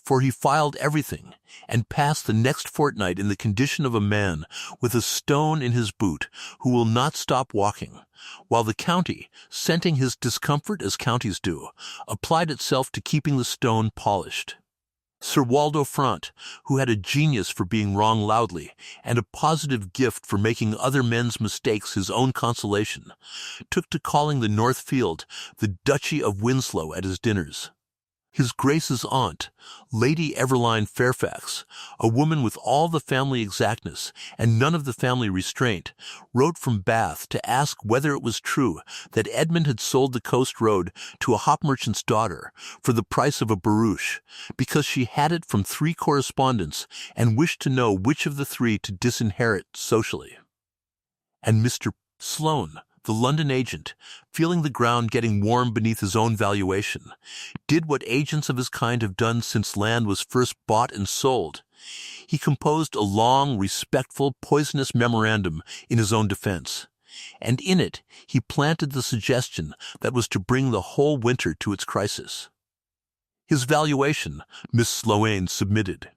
for he filed everything, and passed the next fortnight in the condition of a man with a stone in his boot who will not stop walking, while the county, scenting his discomfort as counties do, applied itself to keeping the stone polished. Sir Waldo Front, who had a genius for being wrong loudly and a positive gift for making other men's mistakes his own consolation, took to calling the North Field the Duchy of Winslow at his dinners. His Grace's aunt, Lady Everline Fairfax, a woman with all the family exactness and none of the family restraint, wrote from Bath to ask whether it was true that Edmund had sold the coast road to a hop merchant's daughter for the price of a barouche, because she had it from 3 correspondents and wished to know which of the 3 to disinherit socially. And Mr. Sloane, the London agent, feeling the ground getting warm beneath his own valuation, did what agents of his kind have done since land was first bought and sold. He composed a long, respectful, poisonous memorandum in his own defense, and in it he planted the suggestion that was to bring the whole winter to its crisis. His valuation, Miss Sloane submitted,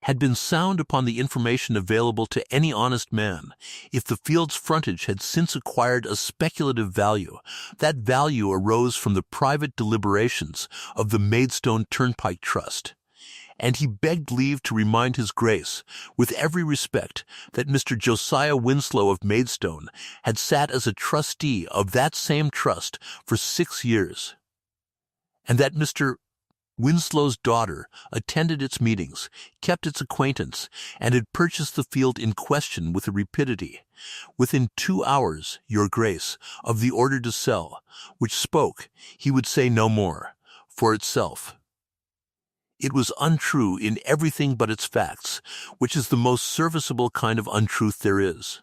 had been sound upon the information available to any honest man. If the field's frontage had since acquired a speculative value, that value arose from the private deliberations of the Maidstone Turnpike Trust, and he begged leave to remind his Grace, with every respect, that Mr. Josiah Winslow of Maidstone had sat as a trustee of that same trust for 6 years, and that Mr. Winslow's daughter attended its meetings, kept its acquaintance, and had purchased the field in question with a rapidity, within 2 hours, your Grace, of the order to sell, which spoke, he would say no more, for itself. It was untrue in everything but its facts, which is the most serviceable kind of untruth there is.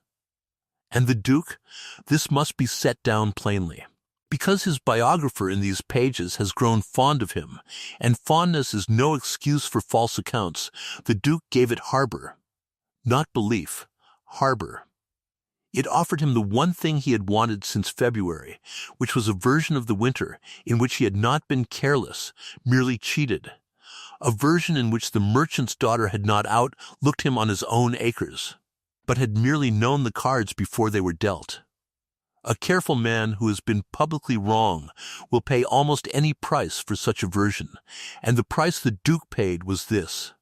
And the Duke? This must be set down plainly. Because his biographer in these pages has grown fond of him, and fondness is no excuse for false accounts, the Duke gave it harbor. Not belief, harbor. It offered him the one thing he had wanted since February, which was a version of the winter in which he had not been careless, merely cheated. A version in which the merchant's daughter had not outlooked him on his own acres, but had merely known the cards before they were dealt. A careful man who has been publicly wrong will pay almost any price for such a version, and the price the Duke paid was this.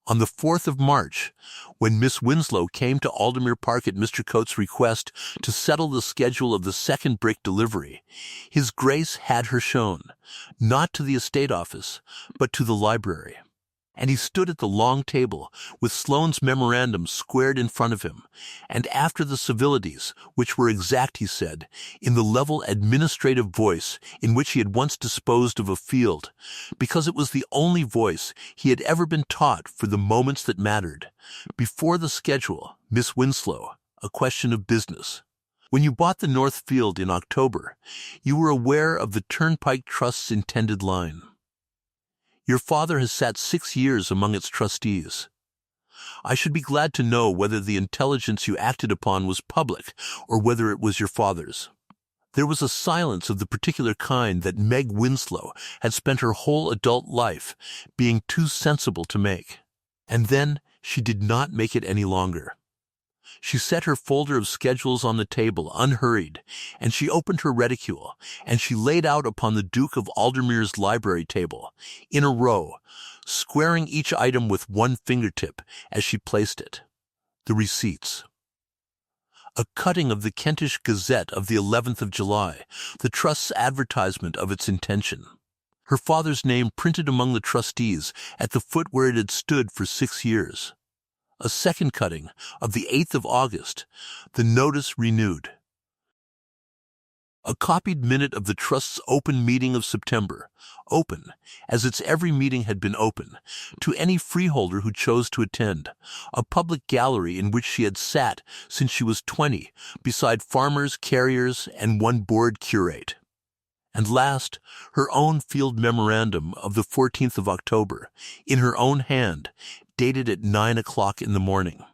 On the 4th of March, when Miss Winslow came to Aldermere Park at Mr. Coates's request to settle the schedule of the second brick delivery, his Grace had her shown, not to the estate office, but to the library. And he stood at the long table, with Sloane's memorandum squared in front of him, and after the civilities, which were exact, he said, in the level administrative voice in which he had once disposed of a field, because it was the only voice he had ever been taught for the moments that mattered. Before the schedule, Miss Winslow, a question of business. When you bought the North Field in October, you were aware of the Turnpike Trust's intended line. Your father has sat 6 years among its trustees. I should be glad to know whether the intelligence you acted upon was public, or whether it was your father's. There was a silence of the particular kind that Meg Winslow had spent her whole adult life being too sensible to make. And then she did not make it any longer. She set her folder of schedules on the table, unhurried, and she opened her reticule, and she laid out upon the Duke of Aldermere's library table, in a row, squaring each item with one fingertip as she placed it, the receipts. A cutting of the Kentish Gazette of the 11th of July, the Trust's advertisement of its intention. Her father's name printed among the trustees at the foot where it had stood for 6 years. A second cutting of the 8th of August, the notice renewed. A copied minute of the Trust's open meeting of September, open, as its every meeting had been open, to any freeholder who chose to attend, a public gallery in which she had sat since she was 20, beside farmers, carriers, and one board curate. And last, her own field memorandum of the 14th of October, in her own hand, dated at 9 o'clock in the morning.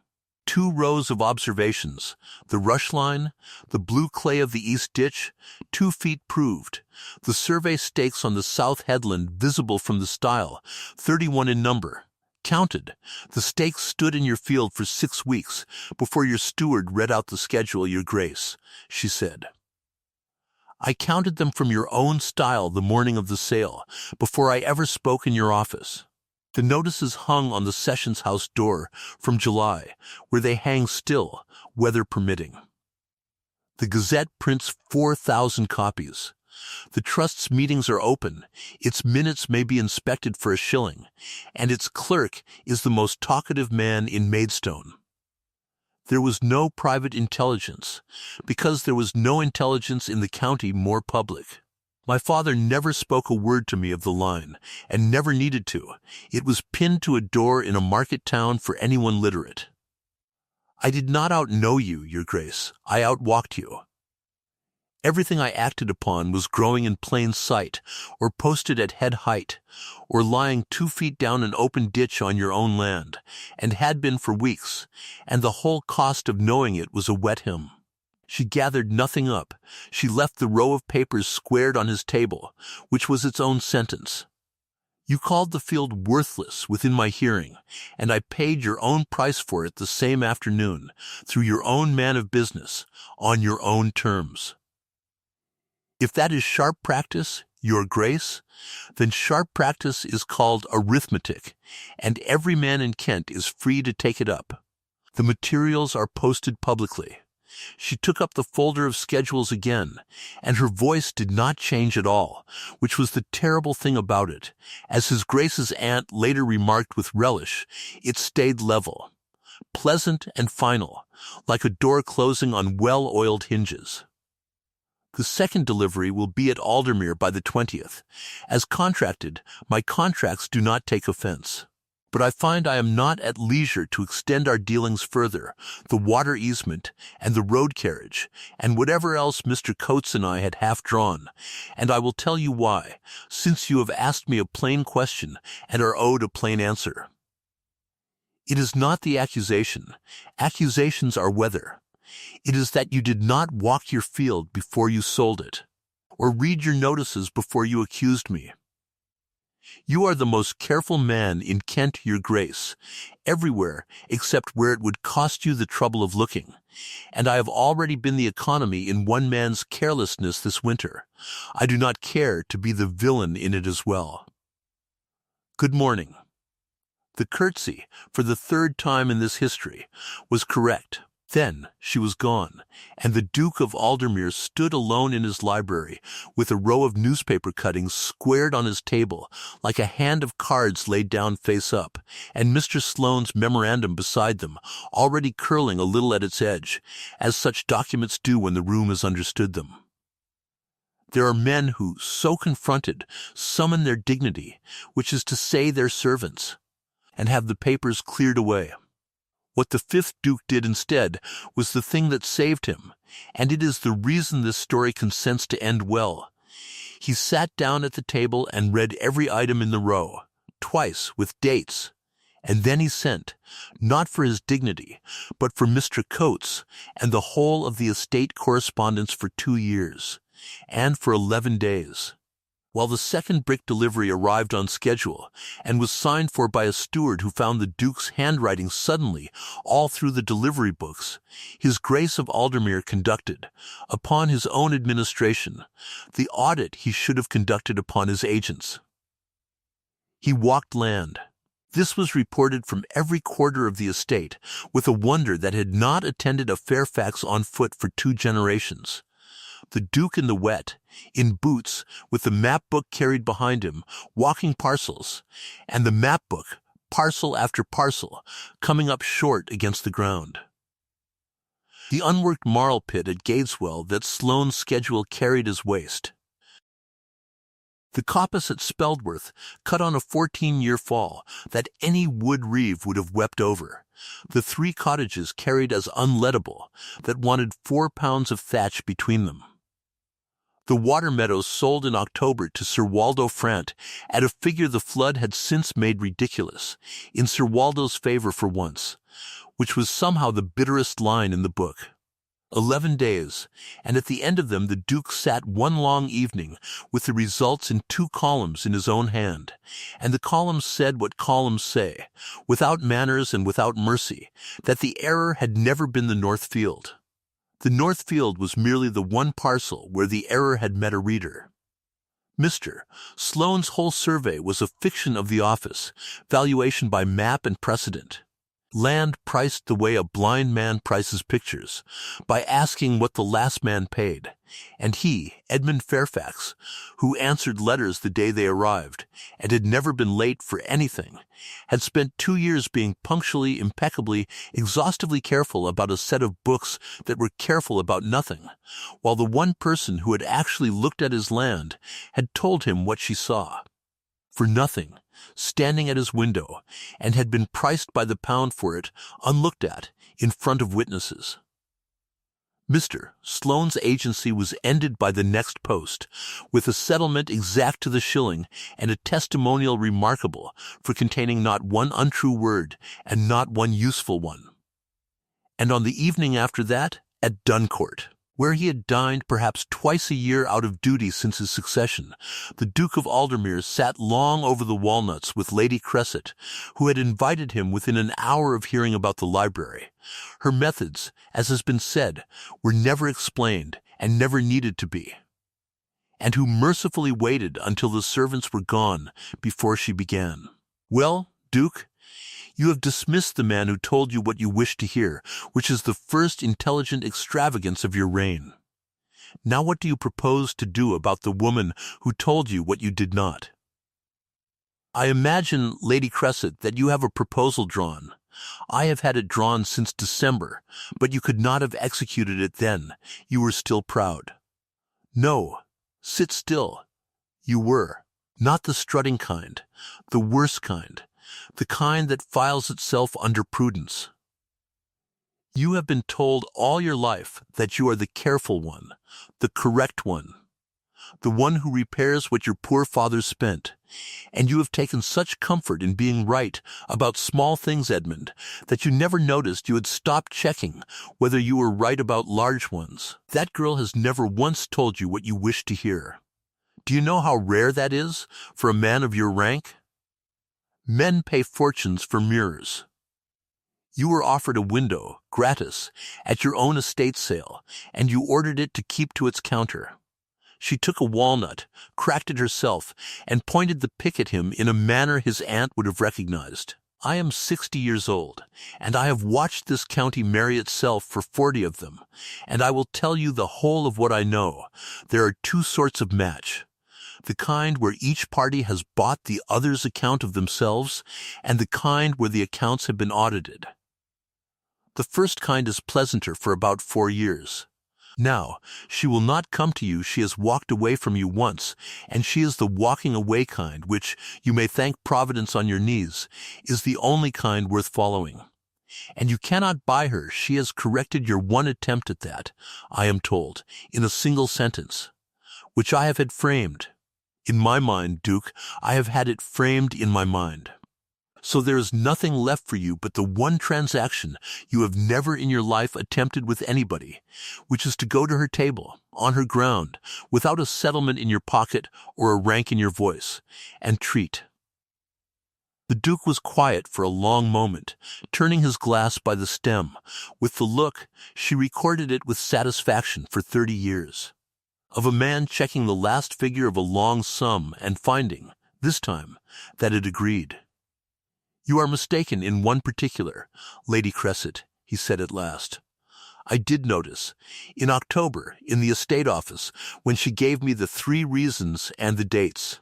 2 rows of observations, the rush line, the blue clay of the east ditch, 2 feet proved, the survey stakes on the south headland visible from the stile, 31 in number. Counted, the stakes stood in your field for 6 weeks before your steward read out the schedule, your Grace, she said. I counted them from your own stile the morning of the sale, before I ever spoke in your office. The notices hung on the Sessions House door from July, where they hang still, weather permitting. The Gazette prints 4,000 copies. The Trust's meetings are open, its minutes may be inspected for a shilling, and its clerk is the most talkative man in Maidstone. There was no private intelligence, because there was no intelligence in the county more public. My father never spoke a word to me of the line, and never needed to. It was pinned to a door in a market town for anyone literate. I did not outknow you, Your Grace. I outwalked you. Everything I acted upon was growing in plain sight, or posted at head height, or lying 2 feet down an open ditch on your own land, and had been for weeks, and the whole cost of knowing it was a wet hymn. She gathered nothing up. She left the row of papers squared on his table, which was its own sentence. You called the field worthless within my hearing, and I paid your own price for it the same afternoon, through your own man of business, on your own terms. If that is sharp practice, Your Grace, then sharp practice is called arithmetic, and every man in Kent is free to take it up. The materials are posted publicly. She took up the folder of schedules again, and her voice did not change at all, which was the terrible thing about it. As His Grace's aunt later remarked with relish, it stayed level, pleasant and final, like a door closing on well-oiled hinges. The second delivery will be at Aldermere by the 20th. As contracted, my contracts do not take offense. But I find I am not at leisure to extend our dealings further, the water easement, and the road carriage, and whatever else Mr. Coates and I had half drawn, and I will tell you why, since you have asked me a plain question and are owed a plain answer. It is not the accusation. Accusations are weather. It is that you did not walk your field before you sold it, or read your notices before you accused me. You are the most careful man in Kent, Your Grace, everywhere except where it would cost you the trouble of looking, and I have already been the economy in one man's carelessness this winter. I do not care to be the villain in it as well. Good morning. The curtsy, for the third time in this history, was correct. Then she was gone, and the Duke of Aldermere stood alone in his library, with a row of newspaper cuttings squared on his table, like a hand of cards laid down face up, and Mr. Sloane's memorandum beside them, already curling a little at its edge, as such documents do when the room has understood them. There are men who, so confronted, summon their dignity, which is to say their servants, and have the papers cleared away. What the fifth Duke did instead was the thing that saved him, and it is the reason this story consents to end well. He sat down at the table and read every item in the row, twice, with dates, and then he sent, not for his dignity, but for Mr. Coates and the whole of the estate correspondence for 2 years, and for 11 days. While the second brick delivery arrived on schedule, and was signed for by a steward who found the Duke's handwriting suddenly all through the delivery books, His Grace of Aldermere conducted, upon his own administration, the audit he should have conducted upon his agents. He walked land. This was reported from every quarter of the estate, with a wonder that had not attended a Fairfax on foot for 2 generations. The Duke in the wet, in boots, with the map-book carried behind him, walking parcels, and the map-book, parcel after parcel, coming up short against the ground. The unworked marl pit at Gateswell that Sloane's schedule carried his waist. The coppice at Speldworth, cut on a 14-year fall, that any wood reeve would have wept over. The 3 cottages carried as unlettable, that wanted 4 pounds of thatch between them. The water meadows sold in October to Sir Waldo Frant at a figure the flood had since made ridiculous, in Sir Waldo's favor for once, which was somehow the bitterest line in the book. 11 days, and at the end of them the Duke sat one long evening with the results in 2 columns in his own hand, and the columns said what columns say, without manners and without mercy, that the error had never been the North Field. The North Field was merely the one parcel where the error had met a reader. Mr. Sloane's whole survey was a fiction of the office, valuation by map and precedent. Land priced the way a blind man prices pictures, by asking what the last man paid. And he, Edmund Fairfax, who answered letters the day they arrived, and had never been late for anything, had spent 2 years being punctually, impeccably, exhaustively careful about a set of books that were careful about nothing, while the one person who had actually looked at his land had told him what she saw. For nothing, standing at his window, and had been priced by the pound for it, unlooked at, in front of witnesses. Mr. Sloane's agency was ended by the next post, with a settlement exact to the shilling and a testimonial remarkable for containing not one untrue word and not one useful one. And on the evening after that, at Duncourt, where he had dined perhaps twice a year out of duty since his succession, the Duke of Aldermere sat long over the walnuts with Lady Cressit, who had invited him within an hour of hearing about the library. Her methods, as has been said, were never explained and never needed to be, and who mercifully waited until the servants were gone before she began. "Well, Duke, you have dismissed the man who told you what you wished to hear, which is the first intelligent extravagance of your reign. Now what do you propose to do about the woman who told you what you did not?" "I imagine, Lady Cressit, that you have a proposal drawn. I have had it drawn since December, but you could not have executed it then. You were still proud." "No, sit still. You were. Not the strutting kind, the worse kind, the kind that files itself under prudence. You have been told all your life that you are the careful one, the correct one, the one who repairs what your poor father spent, and you have taken such comfort in being right about small things, Edmund, that you never noticed you had stopped checking whether you were right about large ones. That girl has never once told you what you wished to hear. Do you know how rare that is for a man of your rank? Men pay fortunes for mirrors. You were offered a window, gratis, at your own estate sale, and you ordered it to keep to its counter. She took a walnut, cracked it herself, and pointed the pick at him in a manner his aunt would have recognized. I am 60 years old, and I have watched this county marry itself for 40 of them, and I will tell you the whole of what I know. There are 2 sorts of match. The kind where each party has bought the other's account of themselves, and the kind where the accounts have been audited. The first kind is pleasanter for about 4 years. Now, she will not come to you. She has walked away from you once, and she is the walking away kind, which, you may thank Providence on your knees, is the only kind worth following. And you cannot buy her. She has corrected your one attempt at that, I am told, in a single sentence, which I have had framed. In my mind, Duke, I have had it framed in my mind. So there is nothing left for you but the one transaction you have never in your life attempted with anybody, which is to go to her table, on her ground, without a settlement in your pocket or a rank in your voice, and treat. The Duke was quiet for a long moment, turning his glass by the stem. With the look, she recorded it with satisfaction for 30 years. Of a man checking the last figure of a long sum and finding, this time, that it agreed. "You are mistaken in one particular, Lady Cressit," he said at last. "I did notice, in October, in the estate office, when she gave me the 3 reasons and the dates.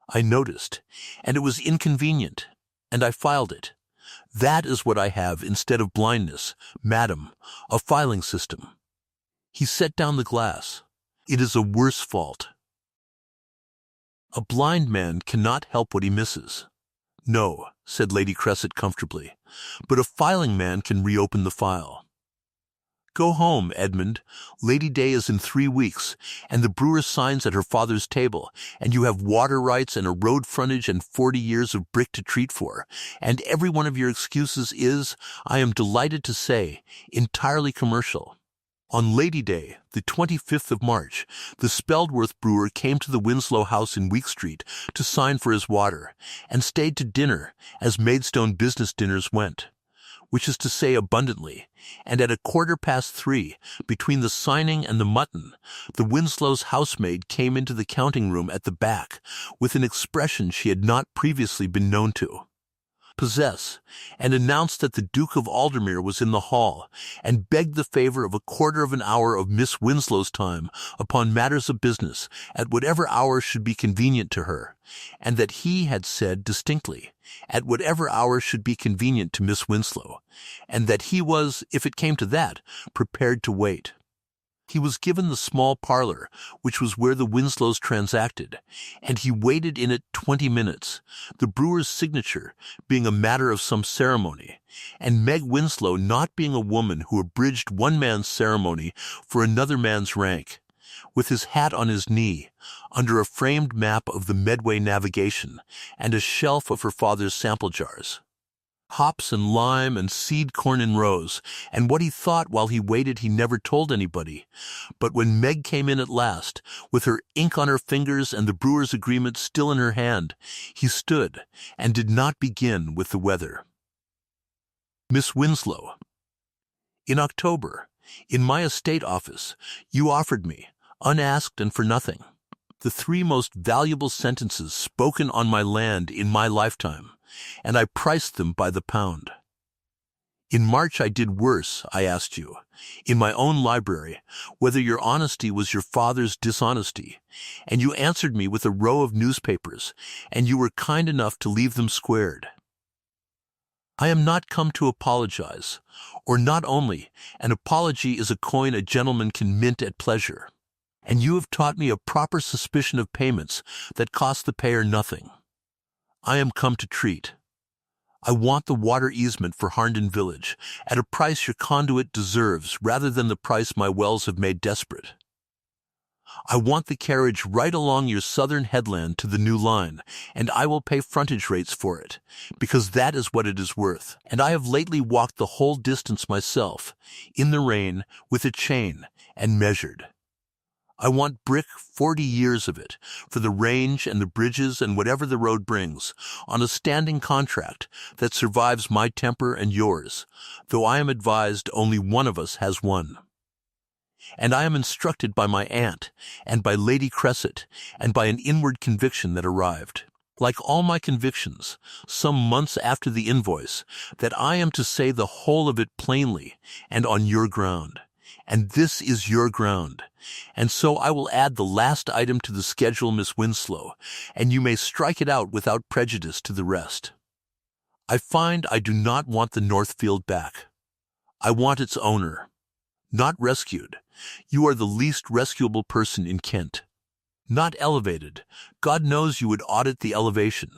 I noticed, and it was inconvenient, and I filed it. That is what I have instead of blindness, madam, a filing system." He set down the glass. "It is a worse fault. A blind man cannot help what he misses." "No," said Lady Cressit comfortably, "but a filing man can reopen the file. Go home, Edmund. Lady Day is in 3 weeks, and the brewer signs at her father's table, and you have water rights and a road frontage and 40 years of brick to treat for, and every one of your excuses is, I am delighted to say, entirely commercial. On Lady Day, the 25th of March, the Speldworth brewer came to the Winslow house in Week Street to sign for his water, and stayed to dinner, as Maidstone business dinners went. which is to say abundantly, and at 3:15, between the signing and the mutton, the Winslows' housemaid came into the counting room at the back with an expression she had not previously been known to possess, and announced that the Duke of Aldermere was in the hall, and begged the favor of 1/4 of Miss Winslow's time upon matters of business, at whatever hour should be convenient to her, and that he had said distinctly, at whatever hour should be convenient to Miss Winslow, and that he was, if it came to that, prepared to wait. He was given the small parlor, which was where the Winslows transacted, and he waited in it 20 minutes, the brewer's signature being a matter of some ceremony, and Meg Winslow not being a woman who abridged one man's ceremony for another man's rank, with his hat on his knee, under a framed map of the Medway navigation and a shelf of her father's sample jars. Hops and lime and seed corn in rows, and what he thought while he waited he never told anybody. But when Meg came in at last, with her ink on her fingers and the brewer's agreement still in her hand, he stood and did not begin with the weather. Miss Winslow, in October, in my estate office, you offered me, unasked and for nothing, the 3 most valuable sentences spoken on my land in my lifetime, and I priced them by the pound. In March I did worse. I asked you, in my own library, whether your honesty was your father's dishonesty, and you answered me with a row of newspapers, and you were kind enough to leave them squared. I am not come to apologize, or not only, an apology is a coin a gentleman can mint at pleasure, and you have taught me a proper suspicion of payments that cost the payer nothing. I am come to treat. I want the water easement for Harnden village at a price your conduit deserves rather than the price my wells have made desperate. I want the carriage right along your southern headland to the new line, and I will pay frontage rates for it, because that is what it is worth. And I have lately walked the whole distance myself, in the rain, with a chain, and measured. I want brick, 40 years of it, for the range and the bridges and whatever the road brings, on a standing contract that survives my temper and yours, though I am advised only one of us has one. And I am instructed by my aunt, and by Lady Cresset, and by an inward conviction that arrived, like all my convictions, some months after the invoice, that I am to say the whole of it plainly, and on your ground. And this is your ground. And so I will add the last item to the schedule, Miss Winslow, and you may strike it out without prejudice to the rest. I find I do not want the Northfield back. I want its owner. Not rescued. You are the least rescuable person in Kent. Not elevated. God knows you would audit the elevation.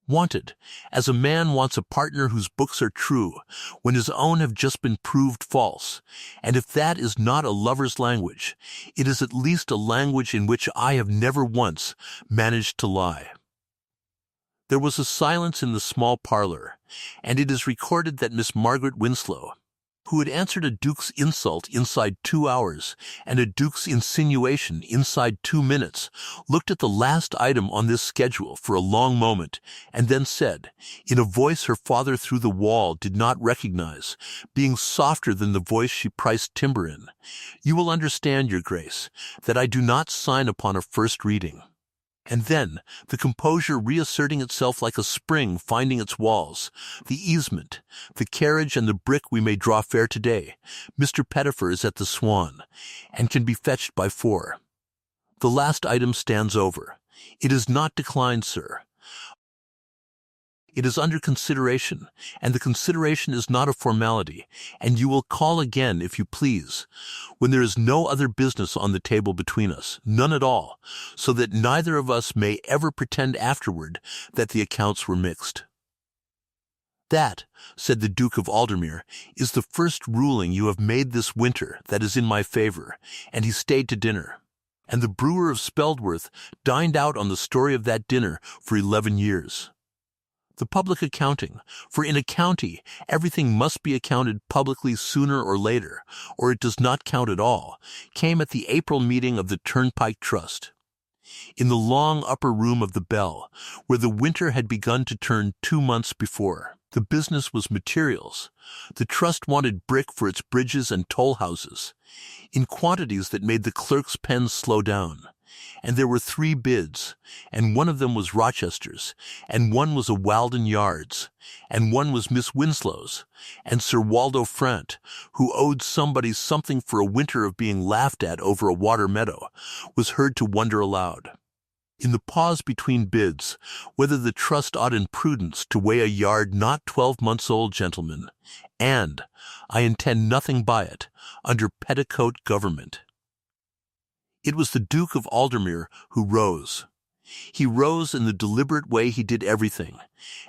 Wanted, as a man wants a partner whose books are true, when his own have just been proved false, and if that is not a lover's language, it is at least a language in which I have never once managed to lie. There was a silence in the small parlor, and it is recorded that Miss Margaret Winslow, who had answered a duke's insult inside 2 hours and a duke's insinuation inside 2 minutes, looked at the last item on this schedule for a long moment, and then said, in a voice her father through the wall did not recognize, being softer than the voice she priced timber in, "You will understand, your grace, that I do not sign upon a first reading." And then, the composure reasserting itself like a spring finding its walls, the easement, the carriage and the brick we may draw fair today. Mr. Pettifer is at the Swan, and can be fetched by 4. The last item stands over. It is not declined, sir. It is under consideration, and the consideration is not a formality, and you will call again, if you please, when there is no other business on the table between us, none at all, so that neither of us may ever pretend afterward that the accounts were mixed. That, said the Duke of Aldermere, is the first ruling you have made this winter that is in my favor, and he stayed to dinner. And the brewer of Speldworth dined out on the story of that dinner for 11 years. The public accounting, for in a county everything must be accounted publicly sooner or later, or it does not count at all, came at the April meeting of the Turnpike Trust. In the long upper room of the Bell, where the winter had begun to turn 2 months before. The business was materials. The trust wanted brick for its bridges and toll houses, in quantities that made the clerk's pen slow down. And there were 3 bids, and one of them was Rochester's, and one was a Walden Yard's, and one was Miss Winslow's, and Sir Waldo Frant, who owed somebody something for a winter of being laughed at over a water meadow, was heard to wonder aloud, in the pause between bids, whether the trust ought in prudence to weigh a yard not 12 months old, gentlemen, and, I intend nothing by it, under petticoat government. It was the Duke of Aldermere who rose. He rose in the deliberate way he did everything,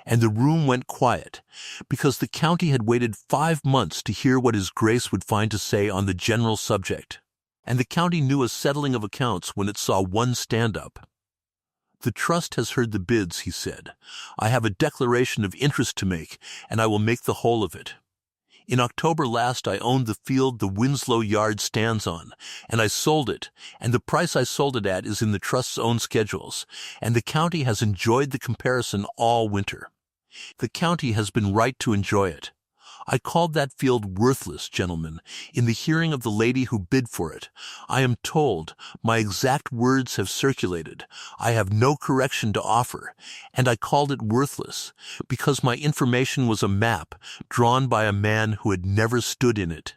and the room went quiet, because the county had waited 5 months to hear what his Grace would find to say on the general subject, and the county knew a settling of accounts when it saw one stand up. The trust has heard the bids, he said. I have a declaration of interest to make, and I will make the whole of it. In October last I owned the field the Winslow Yard stands on, and I sold it, and the price I sold it at is in the trust's own schedules, and the county has enjoyed the comparison all winter. The county has been right to enjoy it. I called that field worthless, gentlemen, in the hearing of the lady who bid for it. I am told, my exact words have circulated, I have no correction to offer, and I called it worthless, because my information was a map drawn by a man who had never stood in it,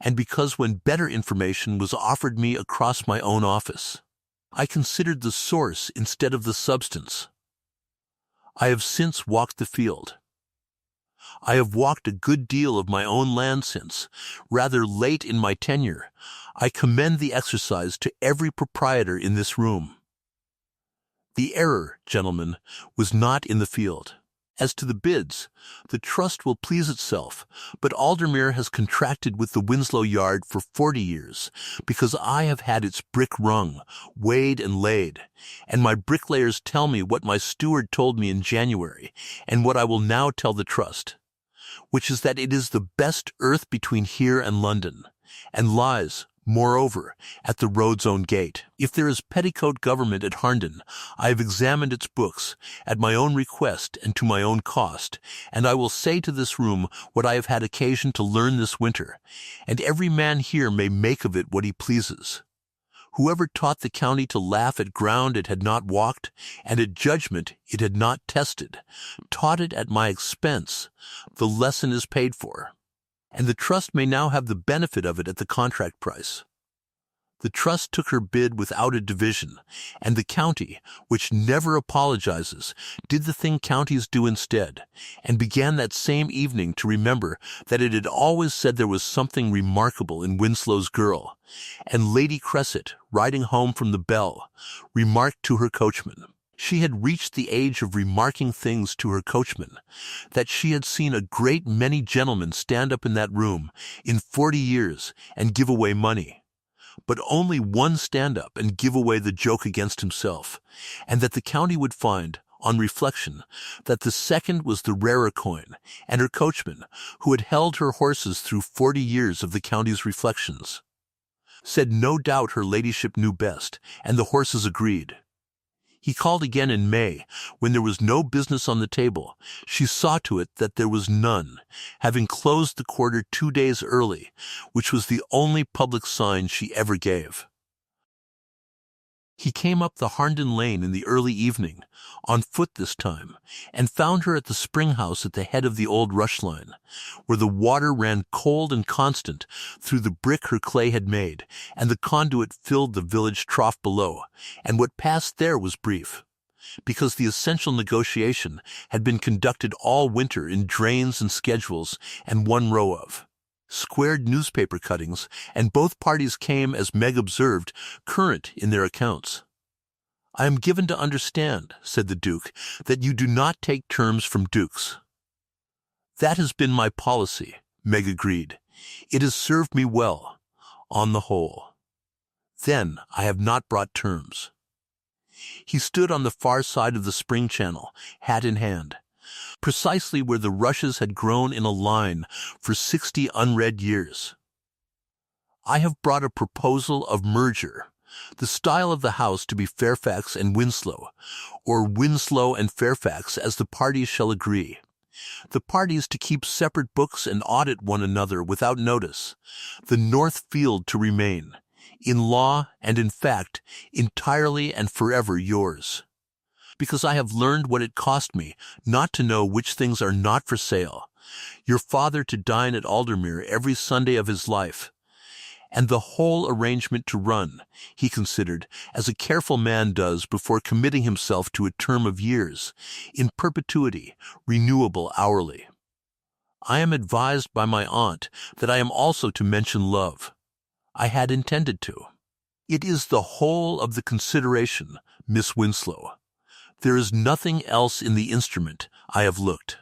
and because when better information was offered me across my own office, I considered the source instead of the substance. I have since walked the field. I have walked a good deal of my own land since, rather late in my tenure. I commend the exercise to every proprietor in this room. The error, gentlemen, was not in the field. As to the bids, the trust will please itself, but Aldermere has contracted with the Winslow Yard for 40 years, because I have had its brick rung, weighed and laid, and my bricklayers tell me what my steward told me in January, and what I will now tell the trust, which is that it is the best earth between here and London, and lies, moreover, at the road's own gate. If there is petticoat government at Harnden, I have examined its books, at my own request and to my own cost, and I will say to this room what I have had occasion to learn this winter, and every man here may make of it what he pleases. Whoever taught the county to laugh at ground it had not walked, and at judgment it had not tested, taught it at my expense, the lesson is paid for, and the trust may now have the benefit of it at the contract price. The trust took her bid without a division, and the county, which never apologizes, did the thing counties do instead, and began that same evening to remember that it had always said there was something remarkable in Winslow's girl, and Lady Cresset, riding home from the Bell, remarked to her coachman, she had reached the age of remarking things to her coachman, that she had seen a great many gentlemen stand up in that room in 40 years and give away money, but only one stand up and give away the joke against himself, and that the county would find, on reflection, that the second was the rarer coin, and her coachman, who had held her horses through 40 years of the county's reflections, said no doubt her ladyship knew best, and the horses agreed. He called again in May, when there was no business on the table. She saw to it that there was none, having closed the quarter 2 days early, which was the only public sign she ever gave. He came up the Harnden Lane in the early evening, on foot this time, and found her at the spring house at the head of the old rush line, where the water ran cold and constant through the brick her clay had made, and the conduit filled the village trough below, and what passed there was brief, because the essential negotiation had been conducted all winter in drains and schedules and one row of squared newspaper cuttings, and both parties came, as Meg observed, current in their accounts. I am given to understand, said the Duke, that you do not take terms from dukes. That has been my policy, Meg agreed. It has served me well, on the whole. Then I have not brought terms. He stood on the far side of the spring channel, hat in hand, precisely where the rushes had grown in a line for 60 unread years. I have brought a proposal of merger, the style of the house to be Fairfax and Winslow, or Winslow and Fairfax, as the parties shall agree. The parties to keep separate books and audit one another without notice. The North Field to remain, in law and in fact, entirely and forever yours. Because I have learned what it cost me not to know which things are not for sale. Your father to dine at Aldermere every Sunday of his life. And the whole arrangement to run, he considered, as a careful man does before committing himself to a term of years, in perpetuity, renewable hourly. I am advised by my aunt that I am also to mention love. I had intended to. It is the whole of the consideration, Miss Winslow. There is nothing else in the instrument, I have looked.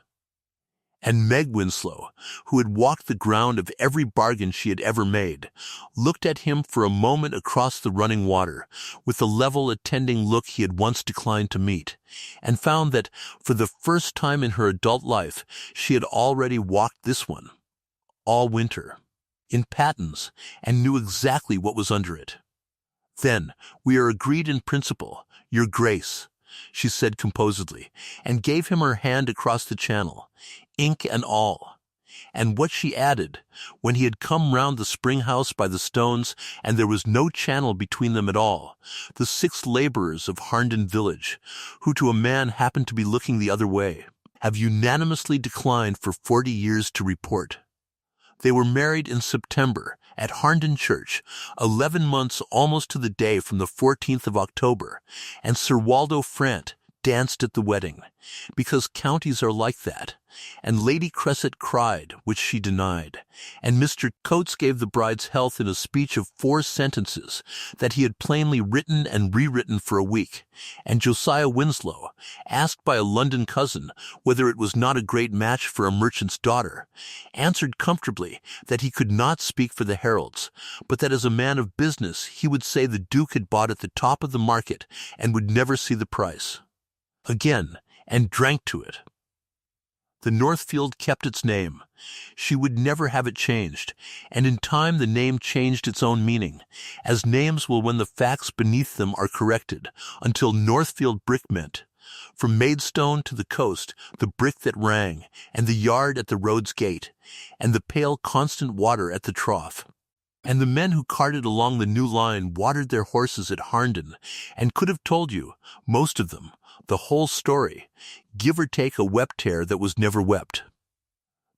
And Meg Winslow, who had walked the ground of every bargain she had ever made, looked at him for a moment across the running water, with the level attending look he had once declined to meet, and found that, for the first time in her adult life, she had already walked this one, all winter, in pattens, and knew exactly what was under it. Then, we are agreed in principle, Your Grace, she said composedly, and gave him her hand across the channel, ink and all. And what she added, when he had come round the spring house by the stones, and there was no channel between them at all, the 6 labourers of Harnden village, who to a man happened to be looking the other way, have unanimously declined for 40 years to report. They were married in September, at Harnden Church, 11 months almost to the day from the 14th of October, and Sir Waldo Frant danced at the wedding, because counties are like that, and Lady Cresset cried, which she denied, and Mr. Coates gave the bride's health in a speech of 4 sentences that he had plainly written and rewritten for a week, and Josiah Winslow, asked by a London cousin whether it was not a great match for a merchant's daughter, answered comfortably that he could not speak for the heralds, but that as a man of business he would say the Duke had bought at the top of the market and would never see the price. Again, and drank to it. The Northfield kept its name. She would never have it changed, and in time the name changed its own meaning, as names will when the facts beneath them are corrected, until Northfield brick meant, from Maidstone to the coast, the brick that rang, and the yard at the road's gate, and the pale constant water at the trough. And the men who carted along the new line watered their horses at Harnden, and could have told you, most of them, the whole story, give or take a wept tear that was never wept.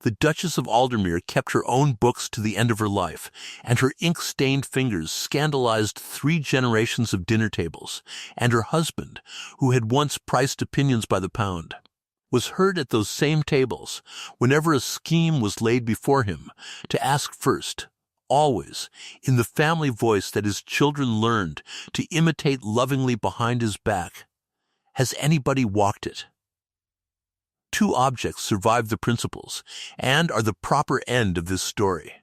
The Duchess of Aldermere kept her own books to the end of her life, and her ink-stained fingers scandalized 3 generations of dinner tables, and her husband, who had once priced opinions by the pound, was heard at those same tables, whenever a scheme was laid before him, to ask first, always, in the family voice that his children learned to imitate lovingly behind his back, has anybody walked it? 2 objects survive the principals, and are the proper end of this story.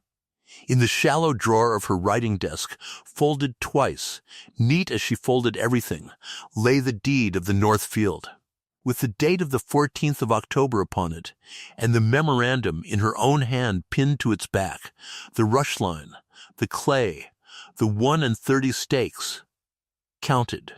In the shallow drawer of her writing desk, folded twice, neat as she folded everything, lay the deed of the North Field, with the date of the 14th of October upon it, and the memorandum in her own hand pinned to its back, the rush line, the clay, the 31 stakes, counted.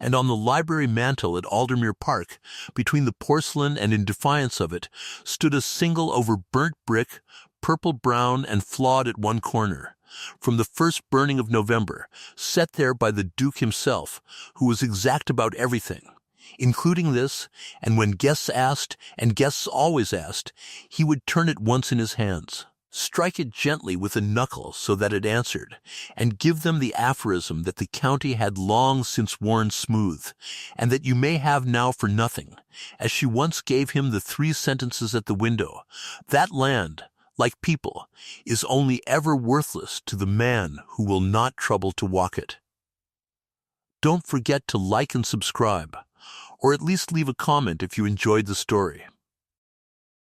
And on the library mantel at Aldermere Park, between the porcelain and in defiance of it, stood a single over burnt brick, purple-brown and flawed at one corner, from the first burning of November, set there by the Duke himself, who was exact about everything, including this, and when guests asked, and guests always asked, he would turn it once in his hands, strike it gently with a knuckle so that it answered, and give them the aphorism that the county had long since worn smooth, and that you may have now for nothing, as she once gave him the 3 sentences at the window, that land, like people, is only ever worthless to the man who will not trouble to walk it. Don't forget to like and subscribe, or at least leave a comment if you enjoyed the story.